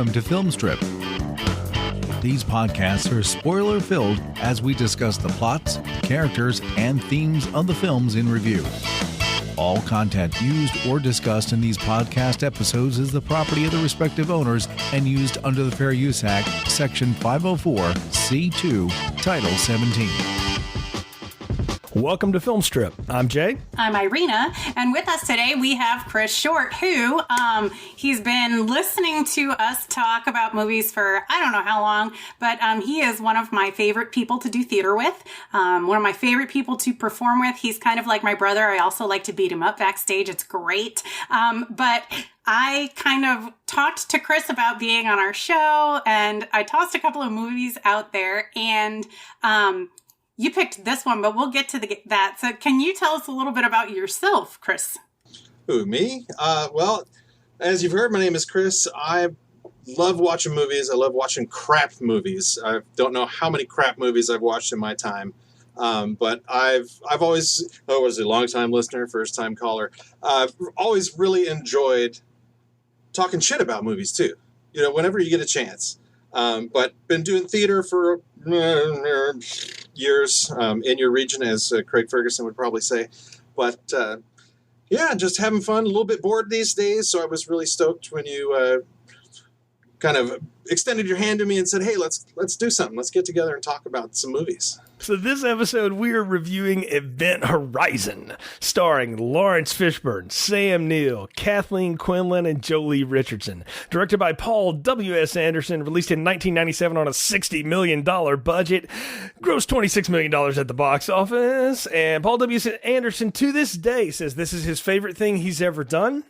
welcome to Film Strip. These podcasts are spoiler-filled as we discuss the plots, characters, and themes of the films in review. All content used or discussed in these podcast episodes is the property of the respective owners and used under the Fair Use Act, Section 504, C2, Title 17. Welcome to Film Strip. I'm Jay. I'm Irina, and with us today we have Chris Short, who he's been listening to us talk about movies for I don't know how long, but he is one of my favorite people to do theater with, one of my favorite people to perform with. He's kind of like my brother. I also like to beat him up backstage. It's great. But I kind of talked to Chris about being on our show, and I tossed a couple of movies out there, and you picked this one, but we'll get to that. So can you tell us a little bit about yourself, Chris? Who, me? Well, as you've heard, my name is Chris. I love watching movies. I love watching crap movies. I don't know how many crap movies I've watched in my time. But I've always, I was a long-time listener, first-time caller. I've always really enjoyed talking shit about movies, too. You know, whenever you get a chance. But been doing theater for years in your region, as Craig Ferguson would probably say. But yeah, just having fun, a little bit bored these days. So I was really stoked when you kind of extended your hand to me and said, hey, let's do something. Let's get together and talk about some movies. So this episode, we are reviewing Event Horizon, starring Lawrence Fishburne, Sam Neill, Kathleen Quinlan, and Jolie Richardson. Directed by Paul W.S. Anderson, released in 1997 on a $60 million budget, grossed $26 million at the box office, and Paul W.S. Anderson, to this day, says this is his favorite thing he's ever done.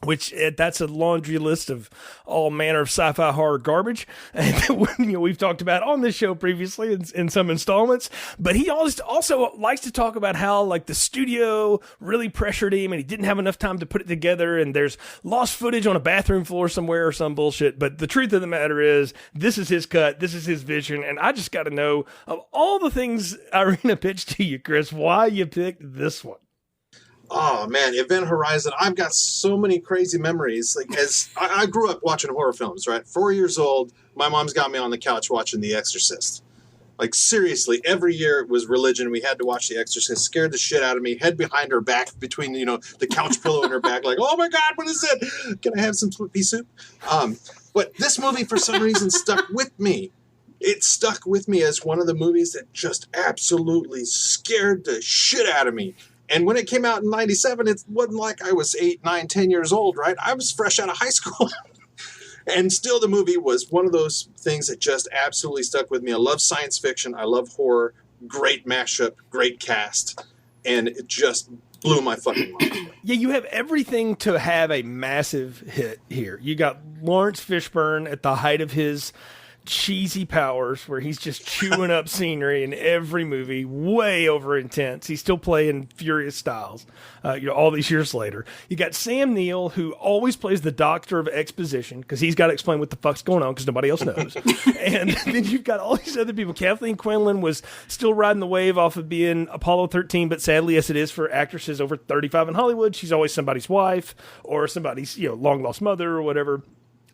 Which that's a laundry list of all manner of sci-fi horror garbage, and we've talked about on this show previously in some installments. But he also likes to talk about how like the studio really pressured him, and he didn't have enough time to put it together. And there's lost footage on a bathroom floor somewhere or some bullshit. But the truth of the matter is, this is his cut, this is his vision, and I just got to know of all the things Irina pitched to you, Chris, why you picked this one. Oh man, Event Horizon. I've got so many crazy memories. Like as I grew up watching horror films, right? 4 years old, my mom's got me on the couch watching The Exorcist. Like seriously, every year it was religion. We had to watch The Exorcist. Scared the shit out of me. Head behind her back, between the couch pillow and her back. Like, oh my god, what is it? Can I have some pea soup? But this movie, for some reason, stuck with me. It stuck with me as one of the movies that just absolutely scared the shit out of me. And when it came out in 97, it wasn't like I was 8, 9, 10 years old, right? I was fresh out of high school. And still the movie was one of those things that just absolutely stuck with me. I love science fiction. I love horror. Great mashup, great cast. And it just blew my fucking mind. Yeah, you have everything to have a massive hit here. You got Lawrence Fishburne at the height of his cheesy powers, where he's just chewing up scenery in every movie, way over intense. He's still playing Furious Styles, all these years later. You got Sam Neill, who always plays the doctor of exposition, because he's got to explain what the fuck's going on, because nobody else knows. And then you've got all these other people. Kathleen Quinlan was still riding the wave off of being Apollo 13, but sadly, as it is for actresses over 35 in Hollywood, she's always somebody's wife, or somebody's long-lost mother, or whatever.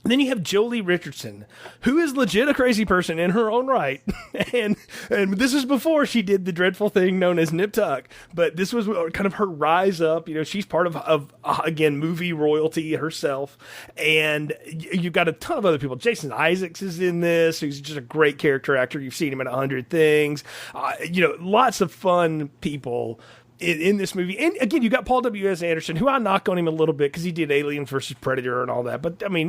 Then you have Jolie Richardson, who is legit a crazy person in her own right. and this is before she did the dreadful thing known as Nip Tuck. But this was kind of her rise up. She's part of again, movie royalty herself. And you've got a ton of other people. Jason Isaacs is in this. He's just a great character actor. You've seen him in 100 Things. Lots of fun people in this movie. And again, you got Paul W.S. Anderson, who I knock on him a little bit because he did Alien versus Predator and all that. But I mean,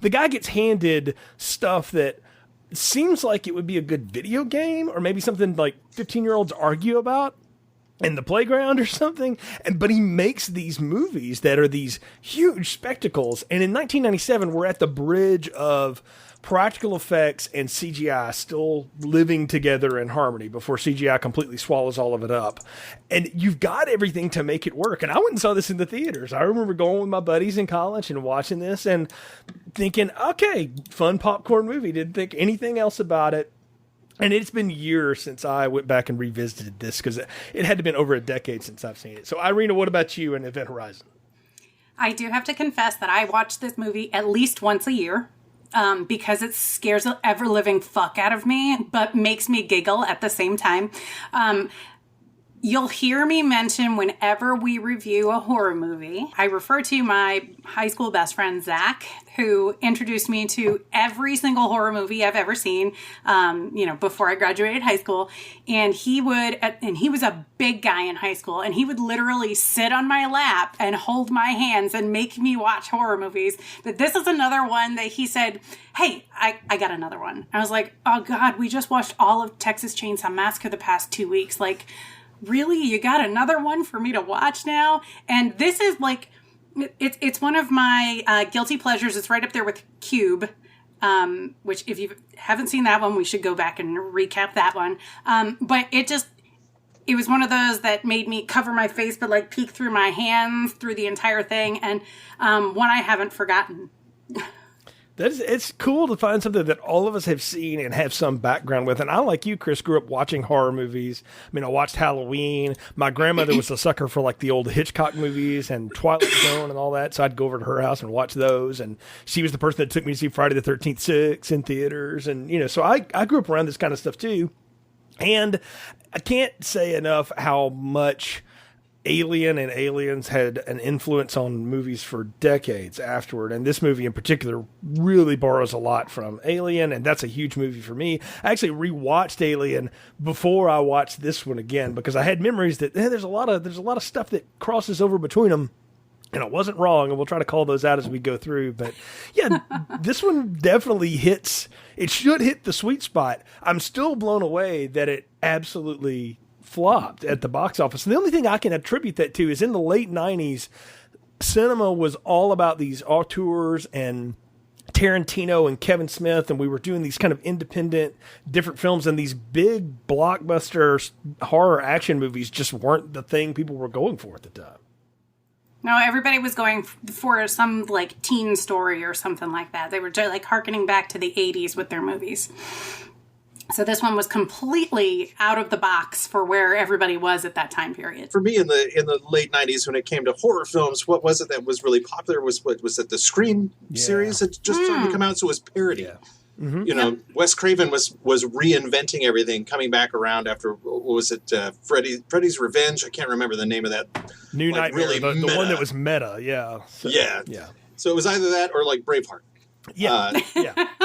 the guy gets handed stuff that seems like it would be a good video game, or maybe something like 15-year-olds argue about in the playground or something. But he makes these movies that are these huge spectacles. And in 1997, we're at the bridge of practical effects and CGI still living together in harmony before CGI completely swallows all of it up. And you've got everything to make it work. And I went and saw this in the theaters. I remember going with my buddies in college and watching this and thinking, okay, fun popcorn movie. Didn't think anything else about it. And it's been years since I went back and revisited this, because it had to have been over a decade since I've seen it. So Irina, what about you and Event Horizon? I do have to confess that I watch this movie at least once a year. because it scares the ever-living fuck out of me, but makes me giggle at the same time. You'll hear me mention whenever we review a horror movie, I refer to my high school best friend, Zach, who introduced me to every single horror movie I've ever seen, before I graduated high school. And he was a big guy in high school, and he would literally sit on my lap and hold my hands and make me watch horror movies. But this is another one that he said, hey, I got another one. I was like, oh God, we just watched all of Texas Chainsaw Massacre the past 2 weeks. Like, really? You got another one for me to watch now? And this is like, it's one of my guilty pleasures. It's right up there with Cube, which if you haven't seen that one, we should go back and recap that one. But it was one of those that made me cover my face, but like peek through my hands through the entire thing. And one I haven't forgotten. It's cool to find something that all of us have seen and have some background with. And I, like you, Chris, grew up watching horror movies. I mean, I watched Halloween. My grandmother was a sucker for like the old Hitchcock movies and Twilight Zone and all that. So I'd go over to her house and watch those. And she was the person that took me to see Friday the 13th 6 in theaters. And, so I grew up around this kind of stuff too. And I can't say enough how much Alien and Aliens had an influence on movies for decades afterward. And this movie in particular really borrows a lot from Alien. And that's a huge movie for me. I actually rewatched Alien before I watched this one again, because I had memories that there's a lot of stuff that crosses over between them. And it wasn't wrong. And we'll try to call those out as we go through. But yeah, this one definitely it should hit the sweet spot. I'm still blown away that it absolutely flopped at the box office. And the only thing I can attribute that to is in the late 90s, cinema was all about these auteurs and Tarantino and Kevin Smith, and we were doing these kind of independent, different films, and these big blockbuster horror action movies just weren't the thing people were going for at the time. No, everybody was going for some like teen story or something like that. They were like hearkening back to the 80s with their movies. So this one was completely out of the box for where everybody was at that time period. For me, in the late 90s, when it came to horror films, what was it that was really popular? Was it the Scream series that just started to come out? So it was parody. Yeah. Mm-hmm. Wes Craven was reinventing everything, coming back around after, what was it, Freddy's Revenge? I can't remember the name of that. New Nightmare, really the one that was meta, yeah. So, yeah. So it was either that or like Braveheart. Yeah,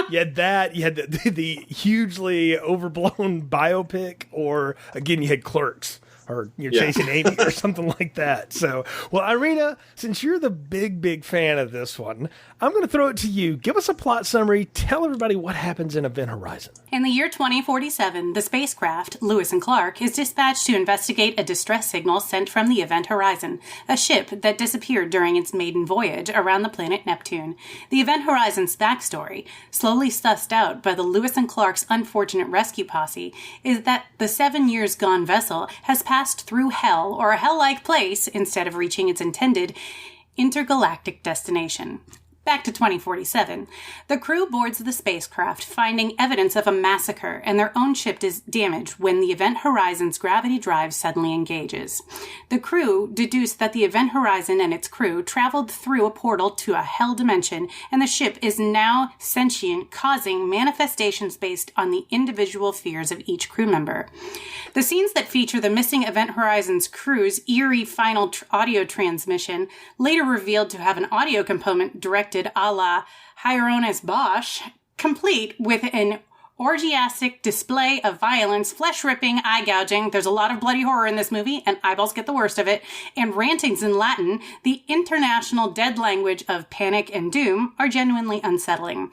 You had that. You had the hugely overblown biopic, or again, you had Clerks, or You're Chasing Amy, or something like that. So, well, Irina, since you're the big fan of this one, I'm going to throw it to you. Give us a plot summary. Tell everybody what happens in Event Horizon. In the year 2047, the spacecraft, Lewis and Clark, is dispatched to investigate a distress signal sent from the Event Horizon, a ship that disappeared during its maiden voyage around the planet Neptune. The Event Horizon's backstory, slowly sussed out by the Lewis and Clark's unfortunate rescue posse, is that the 7 years gone vessel has passed through hell, or a hell-like place, instead of reaching its intended intergalactic destination. Back to 2047. The crew boards the spacecraft, finding evidence of a massacre, and their own ship is damaged when the Event Horizon's gravity drive suddenly engages. The crew deduce that the Event Horizon and its crew traveled through a portal to a hell dimension, and the ship is now sentient, causing manifestations based on the individual fears of each crew member. The scenes that feature the missing Event Horizon's crew's eerie final audio transmission, later revealed to have an audio component directed a la Hieronymus Bosch, complete with an orgiastic display of violence, flesh-ripping, eye-gouging, there's a lot of bloody horror in this movie, and eyeballs get the worst of it, and rantings in Latin, the international dead language of panic and doom, are genuinely unsettling.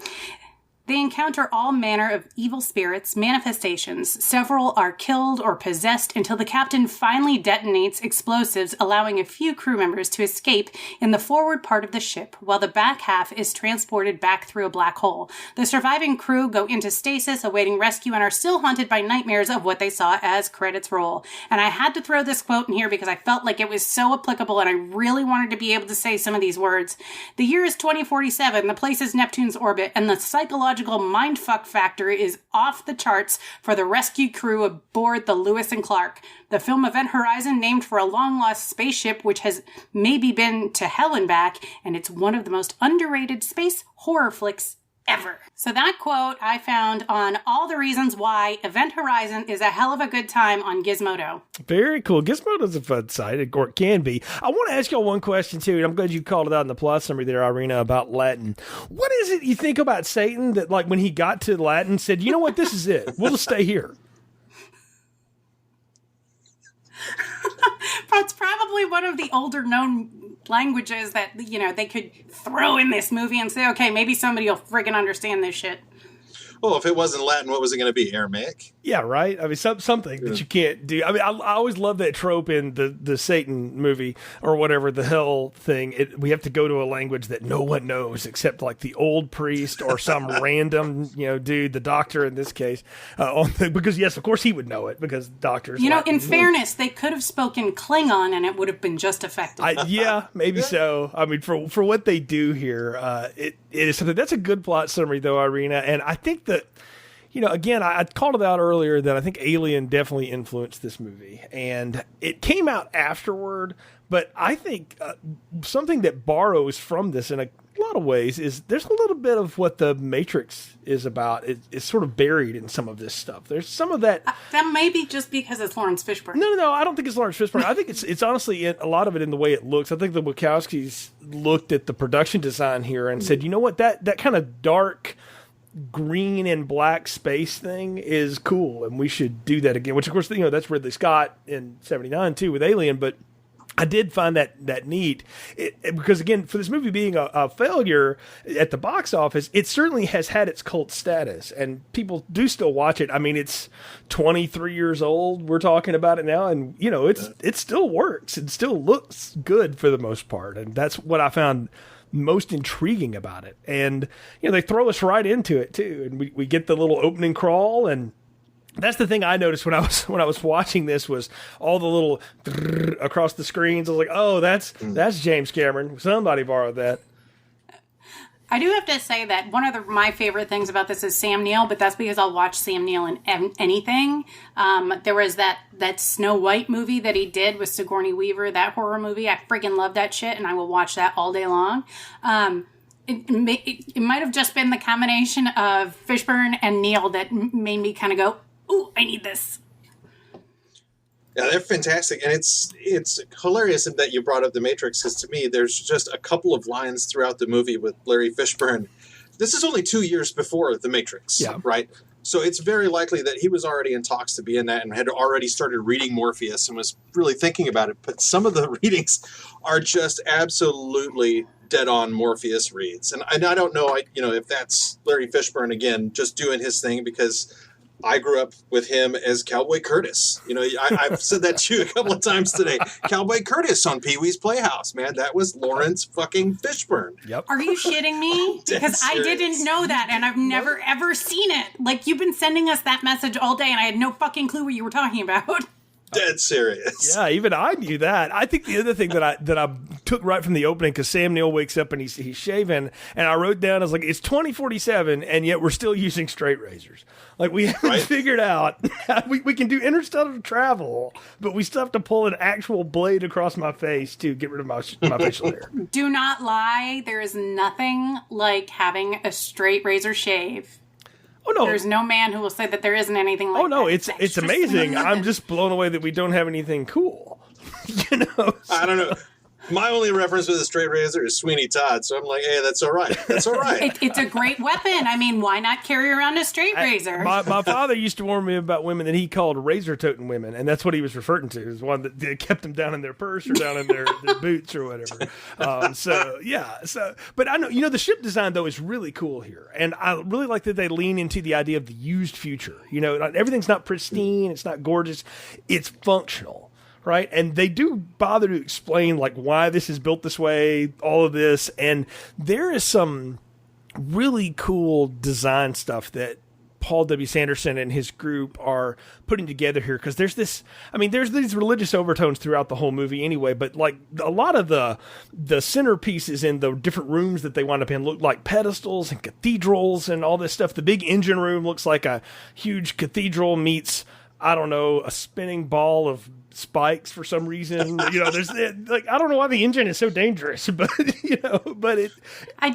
They encounter all manner of evil spirits, manifestations. Several are killed or possessed until the captain finally detonates explosives, allowing a few crew members to escape in the forward part of the ship, while the back half is transported back through a black hole. The surviving crew go into stasis, awaiting rescue, and are still haunted by nightmares of what they saw as credits roll. And I had to throw this quote in here because I felt like it was so applicable, and I really wanted to be able to say some of these words. The year is 2047, the place is Neptune's orbit, and the psychological mindfuck factor is off the charts for the rescue crew aboard the Lewis and Clark. The film Event Horizon, named for a long-lost spaceship which has maybe been to hell and back, and it's one of the most underrated space horror flicks ever. So that quote I found on All the Reasons Why Event Horizon is a hell of a good time on Gizmodo. Very cool. Gizmodo's a fun site, or it can be. I want to ask y'all one question, too, and I'm glad you called it out in the plot summary there, Irina, about Latin. What is it you think about Satan that, like, when he got to Latin, said, you know what, this is it. We'll just stay here. It's probably one of the older known languages that, you know, they could throw in this movie and say, okay, maybe somebody will friggin' understand this shit. Well, if it wasn't Latin, what was it going to be? Aramaic? Yeah, right? I mean, something that you can't do. I mean, I always love that trope in the Satan movie or whatever, the hell thing. We have to go to a language that no one knows except like the old priest or some random, dude, the doctor in this case. Because, yes, of course he would know it because doctors. In fairness, they could have spoken Klingon and it would have been just effective. Yeah, maybe so. I mean, for what they do here, it is something. That's a good plot summary, though, Irina. And I think that, again, I called it out earlier that I think Alien definitely influenced this movie. And it came out afterward, but I think something that borrows from this in a lot of ways is there's a little bit of what the Matrix is about. It's sort of buried in some of this stuff. There's some of that. That may be just because it's Lawrence Fishburne. No, I don't think it's Lawrence Fishburne. I think it's honestly a lot of it in the way it looks. I think the Wachowskis looked at the production design here and said, you know what, that kind of dark green and black space thing is cool, and we should do that again. Which, of course, that's Ridley Scott in '79 too with Alien. But I did find that neat because, again, for this movie being a failure at the box office, it certainly has had its cult status, and people do still watch it. I mean, it's 23 years old. We're talking about it now, and it still works. It still looks good for the most part, and that's what I found most intriguing about it. And they throw us right into it too, and we get the little opening crawl, and that's the thing I noticed when I was watching this was all the little across the screens. I was like, oh, that's James Cameron. Somebody borrowed that. I do have to say that one of my favorite things about this is Sam Neill, but that's because I'll watch Sam Neill in anything. There was that Snow White movie that he did with Sigourney Weaver, that horror movie. I friggin' love that shit, and I will watch that all day long. It might have just been the combination of Fishburne and Neill that made me kind of go, ooh, I need this. Yeah, they're fantastic, and it's hilarious that you brought up The Matrix, because to me, there's just a couple of lines throughout the movie with Larry Fishburne. This is only 2 years before The Matrix, right? So it's very likely that he was already in talks to be in that and had already started reading Morpheus and was really thinking about it. But some of the readings are just absolutely dead-on Morpheus reads, and I don't know, if that's Larry Fishburne again just doing his thing, because I grew up with him as Cowboy Curtis. I've said that to you a couple of times today. Cowboy Curtis on Pee-wee's Playhouse, man. That was Lawrence fucking Fishburne. Yep. Are you shitting me? Because I didn't know that, and I've never, ever seen it. Like, you've been sending us that message all day, and I had no fucking clue what you were talking about. Dead serious. Yeah, even I knew that. I think the other thing that I took right from the opening, because Sam Neill wakes up and he's shaving, and I wrote down, I was like, it's 2047, and yet we're still using straight razors. Like, we haven't figured out, we can do interstellar travel, but we still have to pull an actual blade across my face to get rid of my facial hair. Do not lie. There is nothing like having a straight razor shave. Oh, no. There's no man who will say that there isn't anything like that. Oh, no, it's amazing. I'm just blown away that we don't have anything cool. I don't know. My only reference with a straight razor is Sweeney Todd, so I'm like, hey, that's all right. That's all right. It's a great weapon. I mean, why not carry around a straight razor? My father used to warn me about women that he called razor-toting women, and that's what he was referring to, is one that kept them down in their purse or down in their boots or whatever. But I know, the ship design, though, is really cool here, and I really like that they lean into the idea of the used future. Everything's not pristine, it's not gorgeous, it's functional. Right. And they do bother to explain why this is built this way, all of this. And there is some really cool design stuff that Paul W. Sanderson and his group are putting together here. Because there's these religious overtones throughout the whole movie anyway. But a lot of the centerpieces in the different rooms that they wind up in look like pedestals and cathedrals and all this stuff. The big engine room looks like a huge cathedral meets, I don't know, a spinning ball of spikes for some reason. There's I don't know why the engine is so dangerous, but I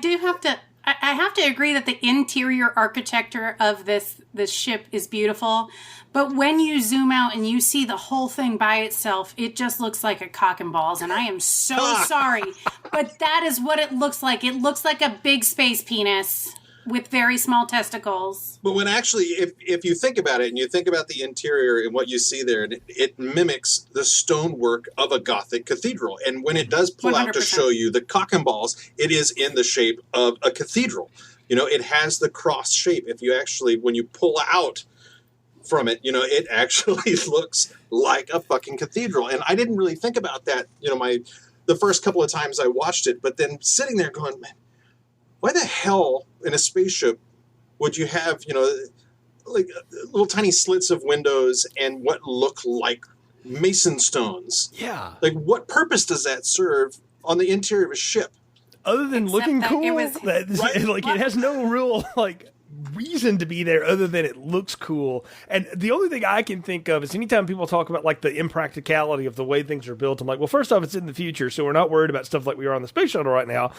I have to agree that the interior architecture of this ship is beautiful, but when you zoom out and you see the whole thing by itself, it just looks like a cock and balls, and I am so sorry, but that is what it looks like. It looks like a big space penis with very small testicles. But when actually, if you think about it and you think about the interior and what you see there, it mimics the stonework of a Gothic cathedral. And when it does pull 100%. Out to show you the cock and balls, it is in the shape of a cathedral. You know, it has the cross shape. If you actually, when you pull out from it, you know, it actually looks like a fucking cathedral. And I didn't really think about that, you know, the first couple of times I watched it, but then sitting there going, man, why the hell in a spaceship would you have, you know, like little tiny slits of windows and what look like mason stones? Yeah. Like, what purpose does that serve on the interior of a ship? Other than looking cool, right? Like it has no real like reason to be there other than it looks cool. And the only thing I can think of is anytime people talk about like the impracticality of the way things are built, I'm like, well, first off, it's in the future, so we're not worried about stuff like we are on the space shuttle right now.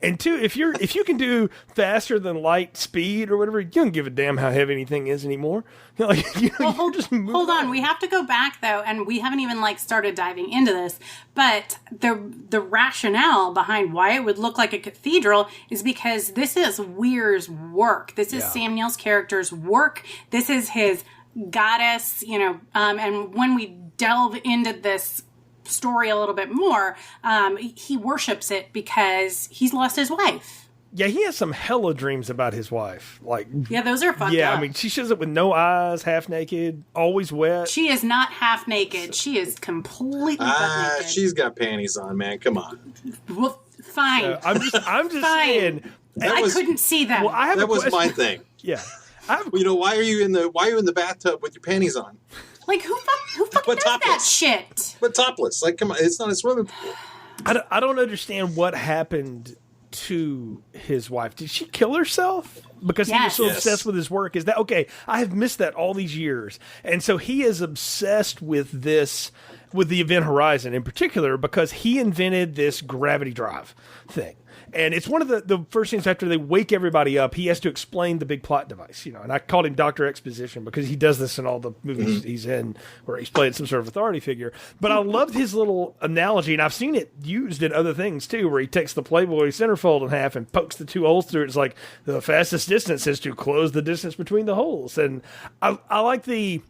And two, if you can do faster than light speed or whatever, you don't give a damn how heavy anything is anymore. Like, hold on. We have to go back though, and we haven't even like started diving into this. But the rationale behind why it would look like a cathedral is because this is Weir's work. This is Sam Neill's character's work. This is his goddess, you know. And when we delve into this story a little bit more, he worships it because he's lost his wife. Yeah, he has some hella dreams about his wife. Like, yeah, those are fucked up. Yeah, I mean, she shows up with no eyes, half naked, always wet. She is not half naked. She is completely butt naked. She's got panties on, man. Come on. Well, fine. I'm just saying. I couldn't see them. Well, that was my thing. Yeah. You know, why are you in the bathtub with your panties on? Like, who fucking does that shit? But topless. Like, come on, it's not a swimming pool. I don't understand what happened to his wife. Did she kill herself because he was so obsessed with his work? Is that okay? I have missed that all these years, and so he is obsessed with this, with the Event Horizon in particular, because he invented this gravity drive thing. And it's one of the first things after they wake everybody up, he has to explain the big plot device, you know. And I called him Dr. Exposition because he does this in all the movies he's in where he's playing some sort of authority figure. But I loved his little analogy, and I've seen it used in other things too, where he takes the Playboy centerfold in half and pokes the two holes through it. It's like the fastest distance is to close the distance between the holes. And I like the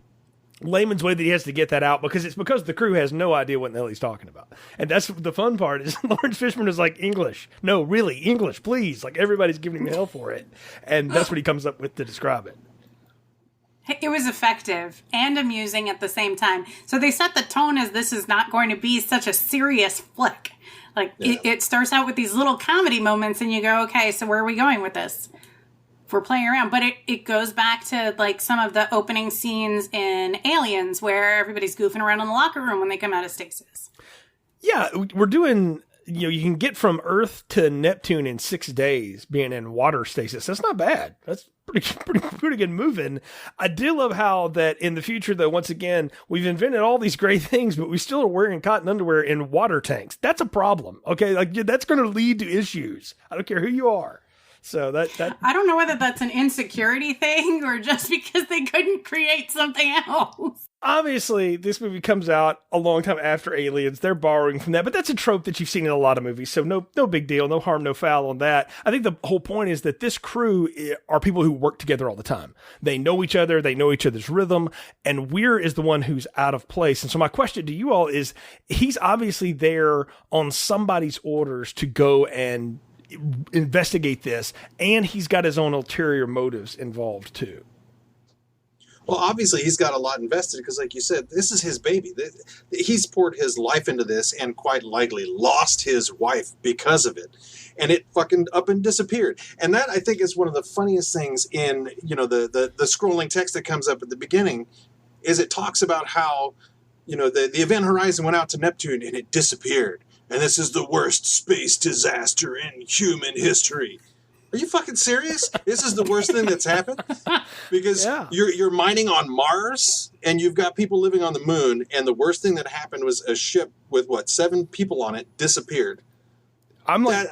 layman's way that he has to get that out because the crew has no idea what the hell he's talking about. And that's the fun part is Lawrence Fishburne is like, English. No, really, English, please. Like, everybody's giving him hell for it. And that's what he comes up with to describe it. It was effective and amusing at the same time. So they set the tone as this is not going to be such a serious flick. Like, it starts out with these little comedy moments and you go, okay, so where are we going with this? For playing around, but it goes back to like some of the opening scenes in Aliens where everybody's goofing around in the locker room when they come out of stasis. Yeah, we're doing, you know, you can get from Earth to Neptune in 6 days being in water stasis. That's not bad. That's pretty good moving. I do love how that in the future, though, once again, we've invented all these great things, but we still are wearing cotton underwear in water tanks. That's a problem. Okay, like that's going to lead to issues. I don't care who you are. So that I don't know whether that's an insecurity thing or just because they couldn't create something else. Obviously, this movie comes out a long time after Aliens. They're borrowing from that, but that's a trope that you've seen in a lot of movies. So no big deal, no harm, no foul on that. I think the whole point is that this crew are people who work together all the time. They know each other, they know each other's rhythm, and Weir is the one who's out of place. And so my question to you all is, he's obviously there on somebody's orders to go and investigate this, and he's got his own ulterior motives involved too. Well, obviously he's got a lot invested because, like you said, this is his baby. He's poured his life into this and quite likely lost his wife because of it. And it fucking up and disappeared. And that, I think, is one of the funniest things in, you know, the scrolling text that comes up at the beginning is it talks about how, you know, the Event Horizon went out to Neptune and it disappeared. And this is the worst space disaster in human history. Are you fucking serious? This is the worst thing that's happened? Because you're mining on Mars, and you've got people living on the moon, and the worst thing that happened was a ship with, 7 people on it disappeared. I'm like,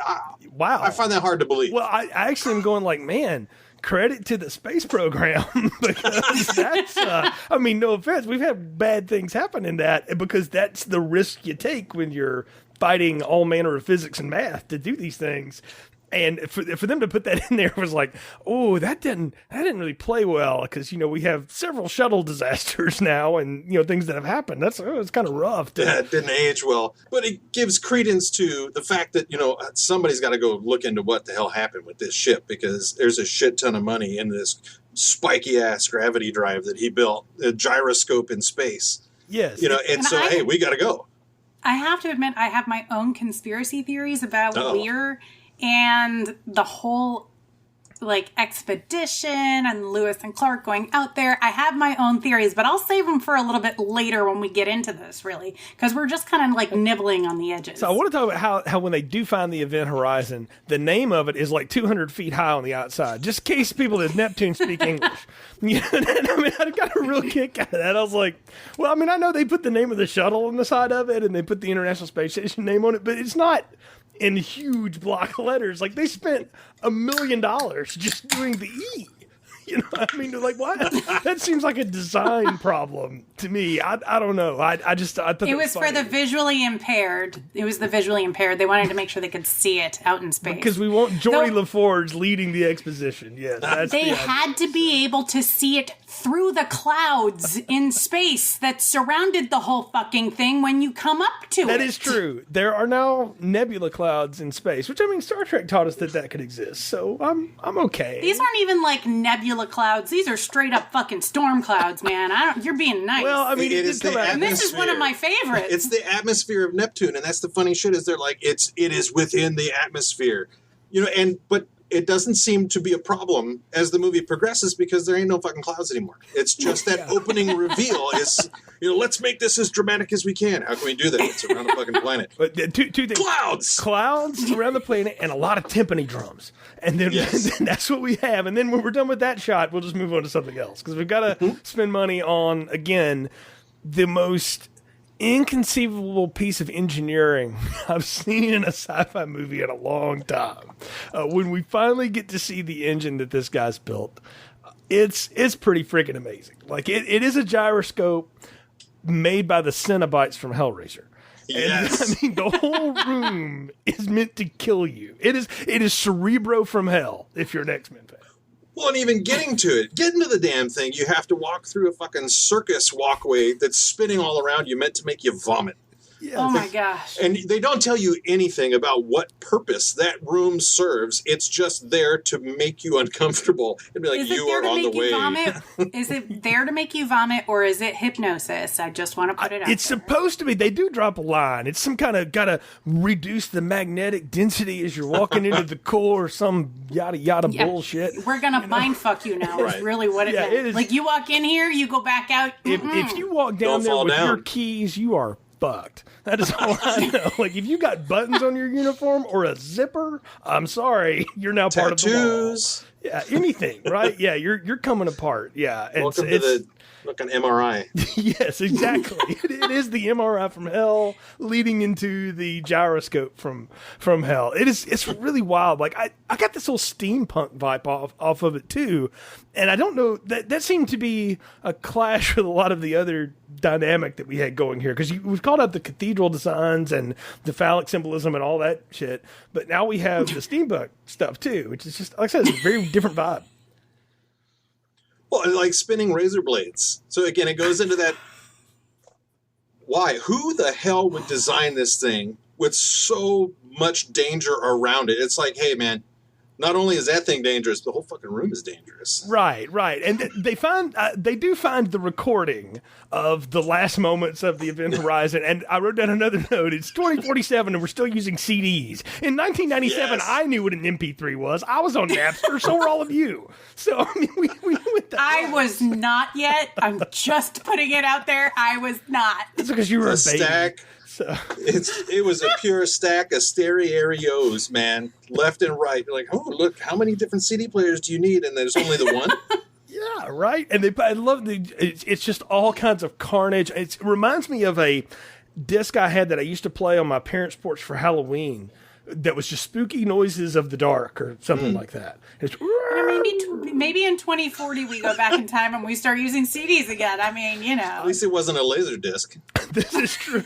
wow. I find that hard to believe. Well, I actually am going like, man, credit to the space program because that's, I mean, no offense. We've had bad things happen in that because that's the risk you take when you're fighting all manner of physics and math to do these things. And for them to put that in there was like, oh, that didn't really play well because, you know, we have several shuttle disasters now and, you know, things that have happened. It's kind of rough. Yeah, it didn't age well. But it gives credence to the fact that, you know, somebody's got to go look into what the hell happened with this ship because there's a shit ton of money in this spiky-ass gravity drive that he built, a gyroscope in space. Yes. You know, hey, we got to go. I have to admit, I have my own conspiracy theories about Weir and the whole like expedition and Lewis and Clark going out there. I have my own theories, but I'll save them for a little bit later when we get into this, really, because we're just kind of like nibbling on the edges. So I want to talk about how when they do find the event horizon, the name of it is like 200 feet high on the outside, just in case people at Neptune speak English. You know, I mean, I got a real kick out of that. I was like, well, I mean, I know they put the name of the shuttle on the side of it and they put the International Space Station name on it, but it's not in huge block letters. Like they spent $1 million just doing the E. You know what I mean? Like, what? That seems like a design problem to me. I don't know. I thought it was for the visually impaired. It was the visually impaired. They wanted to make sure they could see it out in space. Because we want Geordie LaForge leading the exposition. Yes, that's they had to be able to see it through the clouds in space that surrounded the whole fucking thing when you come up to it. That is true. There are now nebula clouds in space, which I mean, Star Trek taught us that could exist. So I'm okay. These aren't even like nebula clouds. These are straight up fucking storm clouds, man. You're being nice. Well, I mean, it is and this is one of my favorites. It's the atmosphere of Neptune, and that's the funny shit. Is they're like it is within the atmosphere, you know, but it doesn't seem to be a problem as the movie progresses because there ain't no fucking clouds anymore. It's just that opening reveal is, you know, let's make this as dramatic as we can. How can we do that? It's around the fucking planet. But two things. Clouds around the planet and a lot of timpani drums. And then, and then that's what we have. And then when we're done with that shot, we'll just move on to something else. Because we've got to spend money on, again, the most inconceivable piece of engineering I've seen in a sci-fi movie in a long time. When we finally get to see the engine that this guy's built, it's pretty freaking amazing. Like it is a gyroscope made by the Cenobites from Hellraiser. Yes. And, I mean, the whole room is meant to kill you. It is Cerebro from hell if you're an X-Men fan. Well, and even getting to the damn thing, you have to walk through a fucking circus walkway that's spinning all around you, meant to make you vomit. Yes. Oh my gosh. And they don't tell you anything about what purpose that room serves. It's just there to make you uncomfortable and be like, you are on the way. Is it there to make you vomit or is it hypnosis? I just want to put it out. It's supposed to be. They do drop a line. It's some kind of gotta reduce the magnetic density as you're walking into the core, some yada yada bullshit. We're gonna mind fuck you now. Is really what it meant. It is, like you walk in here, you go back out. If you walk down there with your keys, you are fucked. That is all I know. Like, if you got buttons on your uniform or a zipper, I'm sorry, you're now part of the law. Yeah, anything, right? Yeah, you're coming apart. Yeah, welcome to the fucking MRI. Yes, exactly. It is the MRI from hell leading into the gyroscope from hell. It's really wild. Like I got this whole steampunk vibe off of it too, and I don't know that seemed to be a clash with a lot of the other dynamic that we had going here because we've called out the cathedral designs and the phallic symbolism and all that shit, but now we have the steampunk stuff too, which is just, like I said, it's a very different vibe. Well, like spinning razor blades. So again, it goes into that. Why? Who the hell would design this thing with so much danger around it? It's like, hey, man, not only is that thing dangerous, the whole fucking room is dangerous. Right. And they do find the recording of the last moments of the event horizon. And I wrote down another note. It's 2047 and we're still using CDs. In 1997, I knew what an MP3 was. I was on Napster, so were all of you. So, I mean, we went that I was not yet. I'm just putting it out there. I was not. That's because you were a baby. Stack. So. It was a pure stack of stereos, man, left and right. You're like, oh, look, how many different CD players do you need? And there's only the one. Yeah, right. And I love it's just all kinds of carnage. It reminds me of a disc I had that I used to play on my parents' porch for Halloween. that was just spooky noises of the dark or something like that. It's, maybe in 2040 we go back in time and we start using CDs again. I mean, At least it wasn't a laser disc. This is true.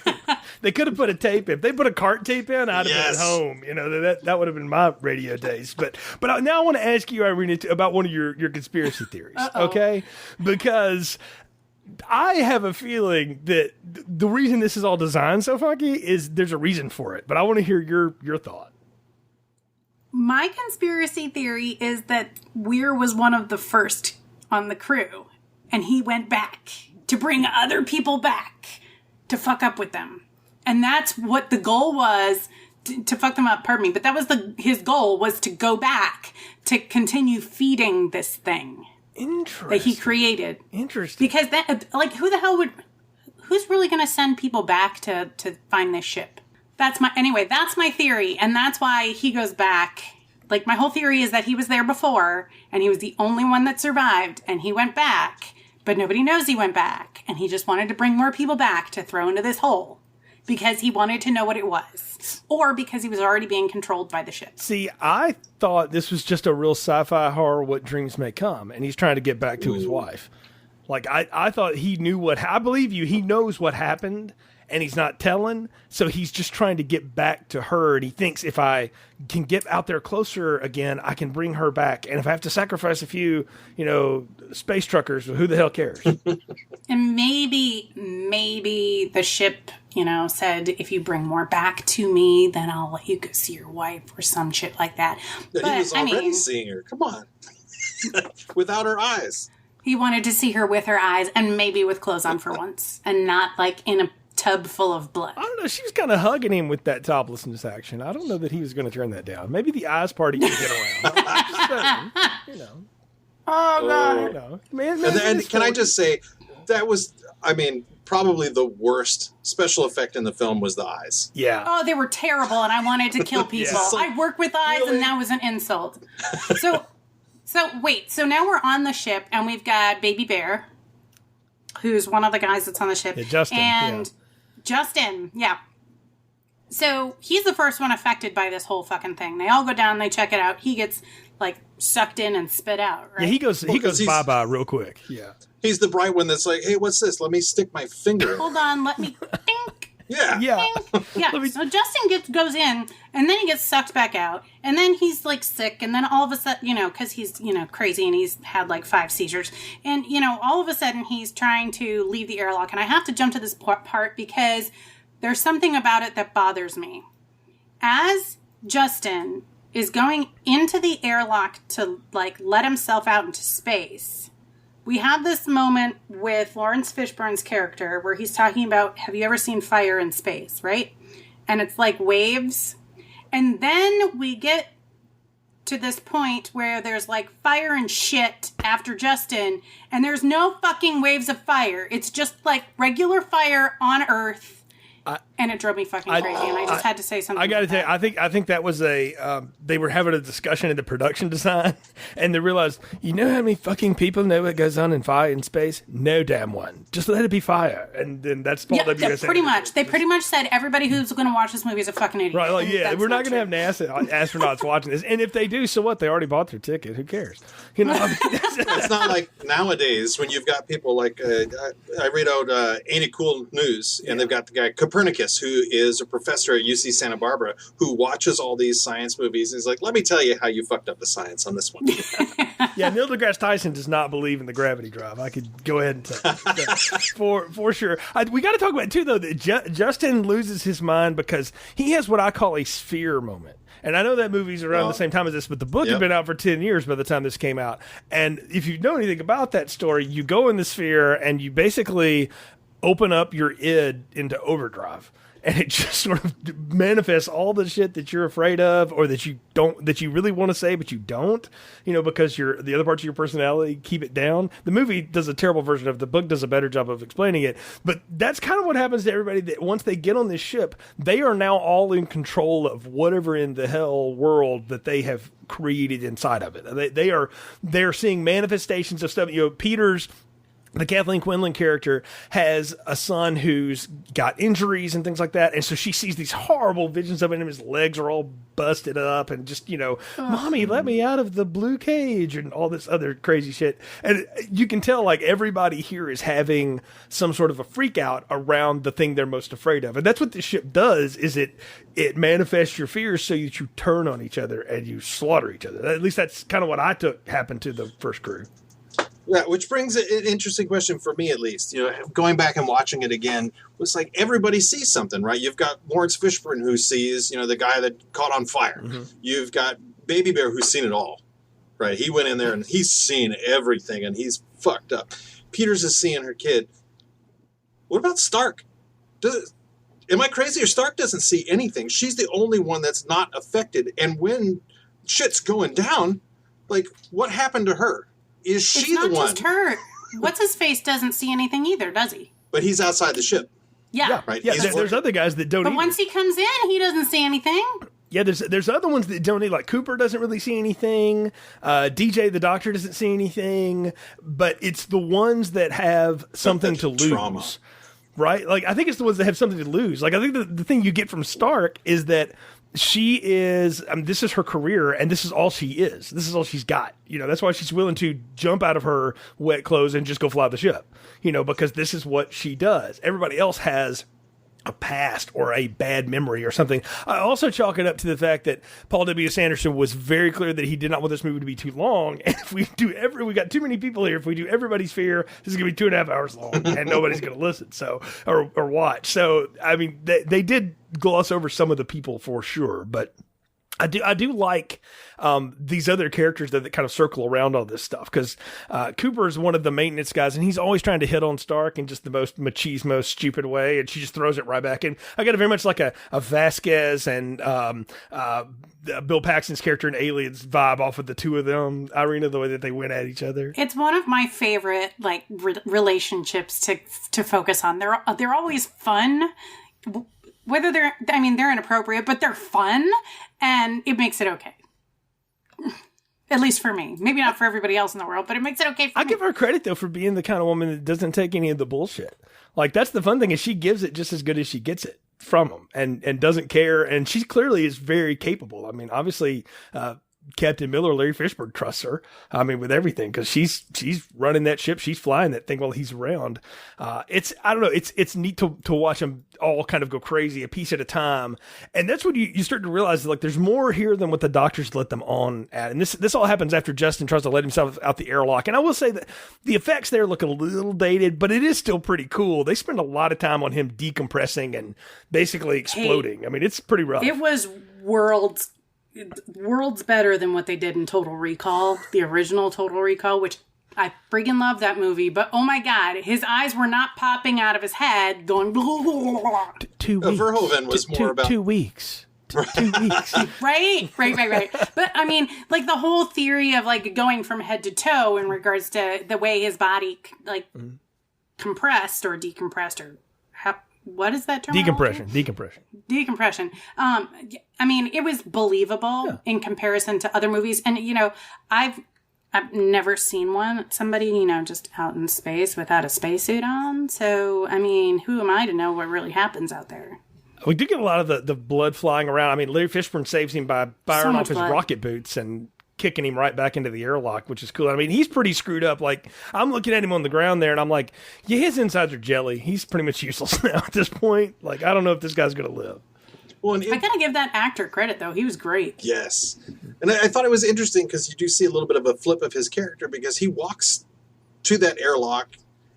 They could have put a tape in. If they put a cart tape in, I'd have been at home. That would have been my radio days. But now I want to ask you, Irina, about one of your conspiracy theories. Okay? Because I have a feeling that the reason this is all designed so funky is there's a reason for it. But I want to hear your thought. My conspiracy theory is that Weir was one of the first on the crew, and he went back to bring other people back to fuck up with them. And that's what the goal was, to fuck them up, pardon me. But that was his goal, was to go back to continue feeding this thing. Interesting. That he created. Interesting. Because who's really going to send people back to find this ship? That's my theory. And that's why he goes back. Like, my whole theory is that he was there before and he was the only one that survived and he went back, but nobody knows he went back. And he just wanted to bring more people back to throw into this hole because he wanted to know what it was, or because he was already being controlled by the ship. See, I thought this was just a real sci-fi horror, What Dreams May Come, and he's trying to get back to his wife. Like, I thought he knew I believe you, he knows what happened, and he's not telling, so he's just trying to get back to her, and he thinks if I can get out there closer again, I can bring her back, and if I have to sacrifice a few, space truckers, who the hell cares? And maybe the ship, said, if you bring more back to me, then I'll let you go see your wife or some shit like that. But he was already seeing her. Come on. Without her eyes. He wanted to see her with her eyes and maybe with clothes on for once and not like in a tub full of blood. I don't know. She was kind of hugging him with that toplessness action. I don't know that he was going to turn that down. Maybe the eyes party can get around. Just saying, Oh, God. And can I just say, that was, probably the worst special effect in the film was the eyes. Yeah. Oh, they were terrible, and I wanted to kill people. Yeah. I work with eyes, and that was an insult. So now we're on the ship, and we've got Baby Bear, who's one of the guys that's on the ship. Yeah, Justin. And Justin, yeah. So he's the first one affected by this whole fucking thing. They all go down, they check it out. He gets, sucked in and spit out, right? Yeah, he goes bye-bye real quick. Yeah. He's the bright one that's like, hey, what's this? Let me stick my finger in. Hold on, let me... Dink. Yeah. Dink. Yeah, so Justin goes in, and then he gets sucked back out, and then he's, sick, and then all of a sudden, because he's, crazy, and he's had, 5 seizures, and, all of a sudden he's trying to leave the airlock, and I have to jump to this part because there's something about it that bothers me. As Justin is going into the airlock to, let himself out into space, we have this moment with Lawrence Fishburne's character where he's talking about, have you ever seen fire in space, right? And it's like waves. And then we get to this point where there's fire and shit after Justin, and there's no fucking waves of fire. It's just regular fire on Earth. And it drove me fucking crazy, and I just had to say something. I got to tell you, I think that was they were having a discussion in the production design, and they realized, how many fucking people know what goes on in fire in space? No damn one. Just let it be fire, and then that's Paul W. Yeah, pretty much. They pretty much said everybody who's going to watch this movie is a fucking idiot. Right? We're not going to have NASA astronauts watching this, and if they do, so what? They already bought their ticket. Who cares? It's not like nowadays when you've got people like I read out Ain't It Cool News, and they've got the guy Copernicus, who is a professor at UC Santa Barbara, who watches all these science movies. And he's like, let me tell you how you fucked up the science on this one. Yeah, Neil deGrasse Tyson does not believe in the gravity drive. I could go ahead and tell you. For sure. We got to talk about it, too, though, that Justin loses his mind because he has what I call a sphere moment. And I know that movie's around the same time as this, but the book had been out for 10 years by the time this came out. And if you know anything about that story, you go in the sphere and you basically open up your id into overdrive. And it just sort of manifests all the shit that you're afraid of, or that you really want to say, but you don't, because the other parts of your personality keep it down. The movie does a terrible version of it. The book does a better job of explaining it. But that's kind of what happens to everybody that once they get on this ship, they are now all in control of whatever in the hell world that they have created inside of it. They're seeing manifestations of stuff. Peter's the Kathleen Quinlan character has a son who's got injuries and things like that. And so she sees these horrible visions of him. His legs are all busted up and just, Mommy, let me out of the blue cage and all this other crazy shit. And you can tell like everybody here is having some sort of a freak out around the thing they're most afraid of. And that's what this ship does is it manifests your fears so that you turn on each other and you slaughter each other. At least that's kind of what I took happened to the first crew. Yeah, which brings an interesting question for me, at least. Going back and watching it again, was like everybody sees something, right? You've got Lawrence Fishburne who sees, the guy that caught on fire. Mm-hmm. You've got Baby Bear who's seen it all, right? He went in there and he's seen everything and he's fucked up. Peters is seeing her kid. What about Stark? Am I crazy or Stark doesn't see anything? She's the only one that's not affected. And when shit's going down, like, what happened to her? Is she the one? It's not just her. What's-his-face doesn't see anything either, does he? But he's outside the ship. Yeah. Right. Yeah, there's other guys that don't But once he comes in, he doesn't see anything. Yeah, there's other ones that don't need, like Cooper doesn't really see anything. DJ, the doctor, doesn't see anything. But it's the ones that have something to lose. Trauma. Right? Like, I think it's the ones that have something to lose. Like, I think the thing you get from Stark is that she is, this is her career, and this is all she is. This is all she's got. That's why she's willing to jump out of her wet clothes and just go fly the ship. Because this is what she does. Everybody else has a past or a bad memory or something. I also chalk it up to the fact that Paul W. Sanderson was very clear that he did not want this movie to be too long. And if we got too many people here, if we do everybody's fear, this is going to be 2.5 hours long and nobody's going to listen. So, or watch. So, I mean, they did gloss over some of the people for sure, but I do like these other characters that kind of circle around all this stuff, because Cooper is one of the maintenance guys, and he's always trying to hit on Stark in just the most machismo, stupid way, and she just throws it right back in. I got a very much like a Vasquez and Bill Paxton's character in Aliens vibe off of the two of them. Irina, the way that they went at each other. It's one of my favorite relationships to focus on. They're always fun. Whether they're inappropriate, but they're fun, and it makes it okay. At least for me. Maybe not for everybody else in the world, but it makes it okay for me. I give her credit, though, for being the kind of woman that doesn't take any of the bullshit. Like, that's the fun thing, is she gives it just as good as she gets it from him, and doesn't care, and she clearly is very capable. I mean, obviously, Captain Miller, Larry Fishburne, trusts her. I mean, with everything, because she's running that ship, she's flying that thing while he's around. It's neat to watch them all kind of go crazy a piece at a time, and that's when you start to realize like there's more here than what the doctors let them on at. And this all happens after Justin tries to let himself out the airlock. And I will say that the effects there look a little dated, but it is still pretty cool. They spend a lot of time on him decompressing and basically exploding. I mean, it's pretty rough. It was worlds better than what they did in Total Recall, the original Total Recall, which I freaking love that movie. But oh my God, his eyes were not popping out of his head going. 2 weeks. Verhoeven was more about 2 weeks. 2 weeks. Right. But I mean, like the whole theory of like going from head to toe in regards to the way his body like compressed or decompressed or what is that term? Decompression. I mean, it was believable in comparison to other movies. And, I've never seen somebody, just out in space without a spacesuit on. So, I mean, who am I to know what really happens out there? We do get a lot of the blood flying around. I mean, Larry Fishburne saves him by firing off his rocket boots and kicking him right back into the airlock, which is cool. I mean, he's pretty screwed up. Like, I'm looking at him on the ground there, and I'm like, yeah, his insides are jelly. He's pretty much useless now at this point. Like, I don't know if this guy's going to live. Well, I gotta give that actor credit, though. He was great. Yes. And I thought it was interesting because you do see a little bit of a flip of his character, because he walks to that airlock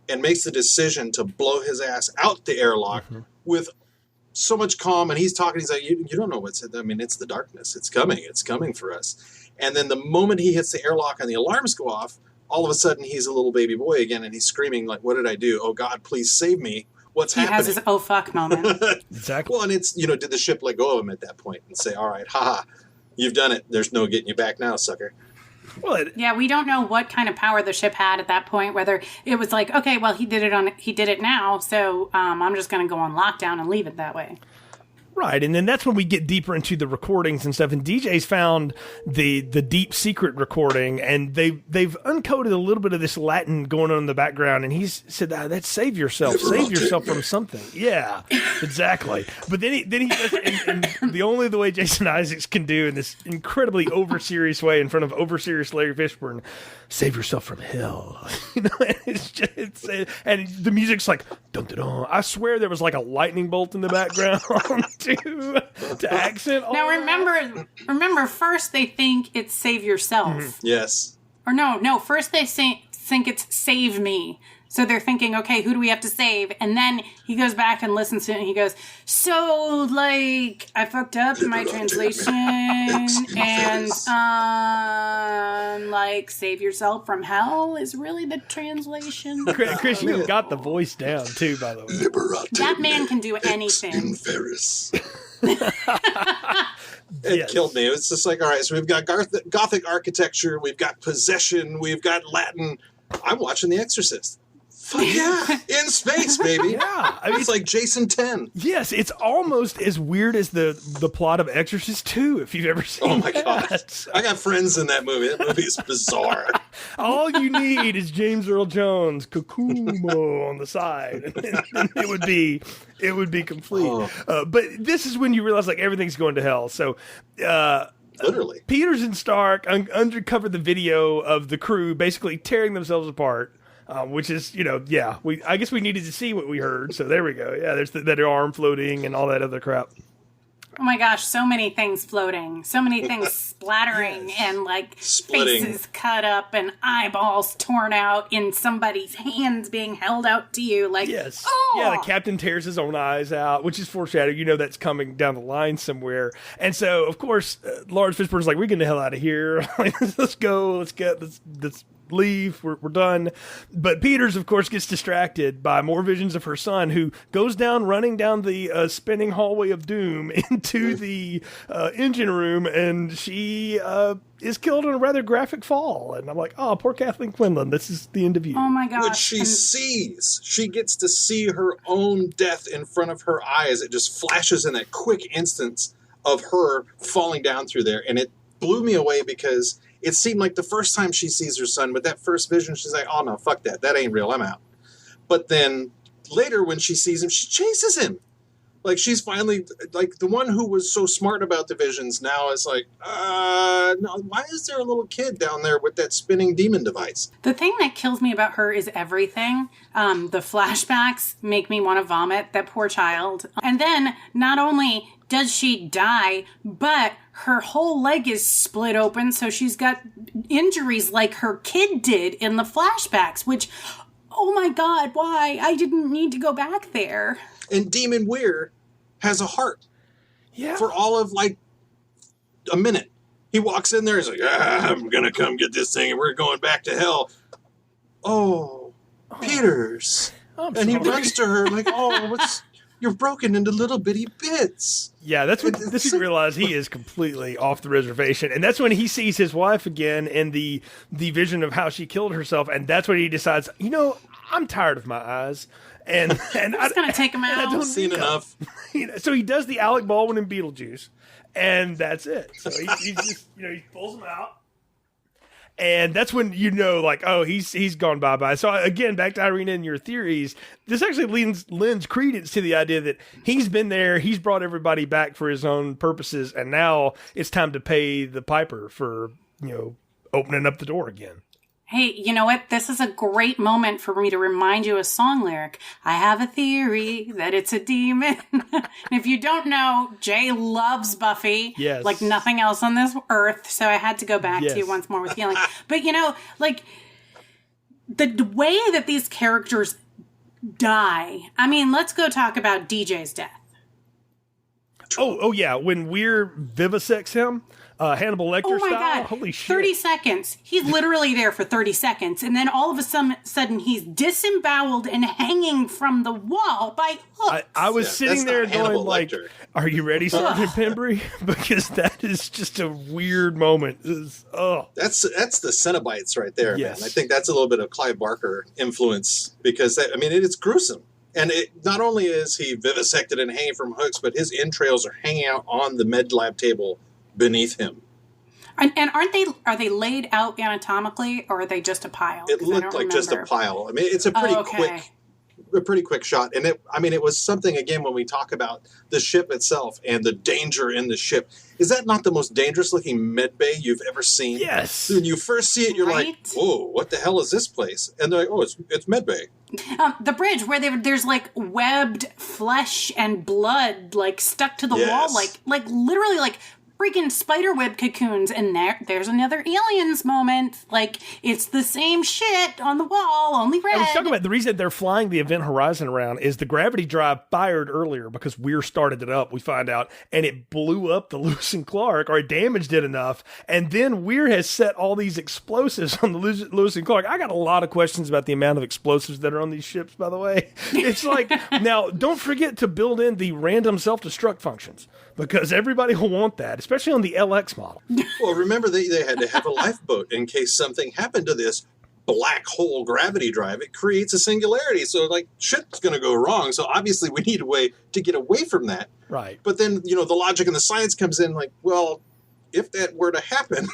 and makes the decision to blow his ass out the airlock with so much calm. And he's talking, he's like, you don't know what's it. I mean, it's the darkness. It's coming for us. And then the moment he hits the airlock and the alarms go off, all of a sudden he's a little baby boy again, and he's screaming like, what did I do? Oh God, please save me. What's happening? He has his oh fuck moment. Exactly. Well, and it's, did the ship let go of him at that point and say, all right, haha, you've done it. There's no getting you back now, sucker. Well, yeah, we don't know what kind of power the ship had at that point, whether it was like, okay, well, he did it now, so I'm just going to go on lockdown and leave it that way. Right, and then that's when we get deeper into the recordings and stuff. And DJ's found the deep secret recording, and they've uncoded a little bit of this Latin going on in the background. And he's said, "That's save yourself from something." Yeah, exactly. But then he does, and the way Jason Isaacs can do in this incredibly over serious way in front of over serious Larry Fishburne, save yourself from hell. You know, and the music's like dun dun dun. I swear there was like a lightning bolt in the background. To accent all now remember first they think it's save yourself. Yes. Or no, first they think it's save me. So they're thinking, okay, who do we have to save? And then he goes back and listens to it and he goes, so like I fucked up in my translation and like save yourself from hell is really the translation. Chris, you got the voice down too, by the way. That man can do anything. It killed me. It was just like, all right, so we've got Gothic architecture, we've got possession, we've got Latin. I'm watching The Exorcist. Fuck yeah, in space, baby. Yeah, I mean, it's like Jason 10. Yes, it's almost as weird as the plot of Exorcist 2, if you've ever seen. Oh my god, I got friends in that movie. That movie is bizarre. All you need is James Earl Jones, Kokumo on the side, and it would be complete. Oh. But this is when you realize like everything's going to hell. So. Literally, Peters and Stark uncovered the video of the crew basically tearing themselves apart. Which is, I guess we needed to see what we heard. So there we go. Yeah, there's that arm floating and all that other crap. Oh my gosh, so many things floating, so many things splattering and like splitting. Faces cut up and eyeballs torn out in somebody's hands being held out to you. Like, yes. Oh! Yeah, the captain tears his own eyes out, which is foreshadowed. You know that's coming down the line somewhere. And so, of course, Lawrence Fishburne's like, we're getting the hell out of here. Let's go. Let's leave. We're done. But Peters, of course, gets distracted by more visions of her son, who goes running down the spinning hallway of doom into the engine room, and she is killed in a rather graphic fall. And I'm like, oh, poor Kathleen Quinlan. This is the end of you. Oh my gosh. Which she sees. She gets to see her own death in front of her eyes. It just flashes in that quick instance of her falling down through there. And it blew me away because it seemed like the first time she sees her son, with that first vision, she's like, oh no, fuck that. That ain't real. I'm out. But then later when she sees him, she chases him. Like she's finally, like the one who was so smart about the visions now is like, no, why is there a little kid down there with that spinning demon device? The thing that kills me about her is everything. The flashbacks make me want to vomit, that poor child. And then not only does she die, but her whole leg is split open, so she's got injuries like her kid did in the flashbacks, which, oh my god, why? I didn't need to go back there. And Demon Weir has a heart. Yeah. For all of like a minute. He walks in there, he's like, I'm gonna come get this thing and we're going back to hell. Oh. Peters. And he runs to her like, you're broken into little bitty bits. Yeah, that's when you realize he is completely off the reservation. And that's when he sees his wife again in the vision of how she killed herself. And that's when he decides, I'm tired of my eyes. And it's going to take him out. I've seen enough. So he does the Alec Baldwin in Beetlejuice. And that's it. So he just, he pulls him out. And that's when he's gone bye-bye. So again, back to Irina and your theories, this actually lends credence to the idea that he's been there, he's brought everybody back for his own purposes, and now it's time to pay the piper for, opening up the door again. Hey, you know what? This is a great moment for me to remind you a song lyric. I have a theory that it's a demon. And if you don't know, Jay loves Buffy like nothing else on this earth. So I had to go back to you once more with healing. But, the way that these characters die. I mean, let's go talk about DJ's death. Oh yeah. When Weir vivisects him. Hannibal Lecter style. God. Holy shit. 30 seconds. He's literally there for 30 seconds. And then all of a sudden he's disemboweled and hanging from the wall by hooks. I was sitting there going like, Lecter. Are you ready, Sergeant Pembry? Because that is just a weird moment. That's the Cenobites right there, yes. man. I think that's a little bit of Clive Barker influence because, it's gruesome. And not only is he vivisected and hanging from hooks, but his entrails are hanging out on the med lab table beneath him. And are they laid out anatomically, or are they just a pile? It looked like just a pile. I mean, it's a pretty quick shot. And it was something, again, when we talk about the ship itself and the danger in the ship. Is that not the most dangerous looking med bay you've ever seen? Yes. When you first see it, you're like, whoa, what the hell is this place? And they're like, oh, it's med bay. The bridge where there's like webbed flesh and blood like stuck to the wall, like literally like freaking spiderweb cocoons, and there's another Aliens moment. Like, it's the same shit on the wall, only red. I was talking about the reason they're flying the Event Horizon around is the gravity drive fired earlier because Weir started it up, we find out, and it blew up the Lewis and Clark, or it damaged it enough, and then Weir has set all these explosives on the Lewis and Clark. I got a lot of questions about the amount of explosives that are on these ships, by the way. It's like, now, don't forget to build in the random self-destruct functions, because everybody will want that, especially on the LX model. Well, remember, they had to have a lifeboat in case something happened to this black hole gravity drive. It creates a singularity, so like shit's going to go wrong. So obviously we need a way to get away from that. Right. But then, the logic and the science comes in like, well, if that were to happen,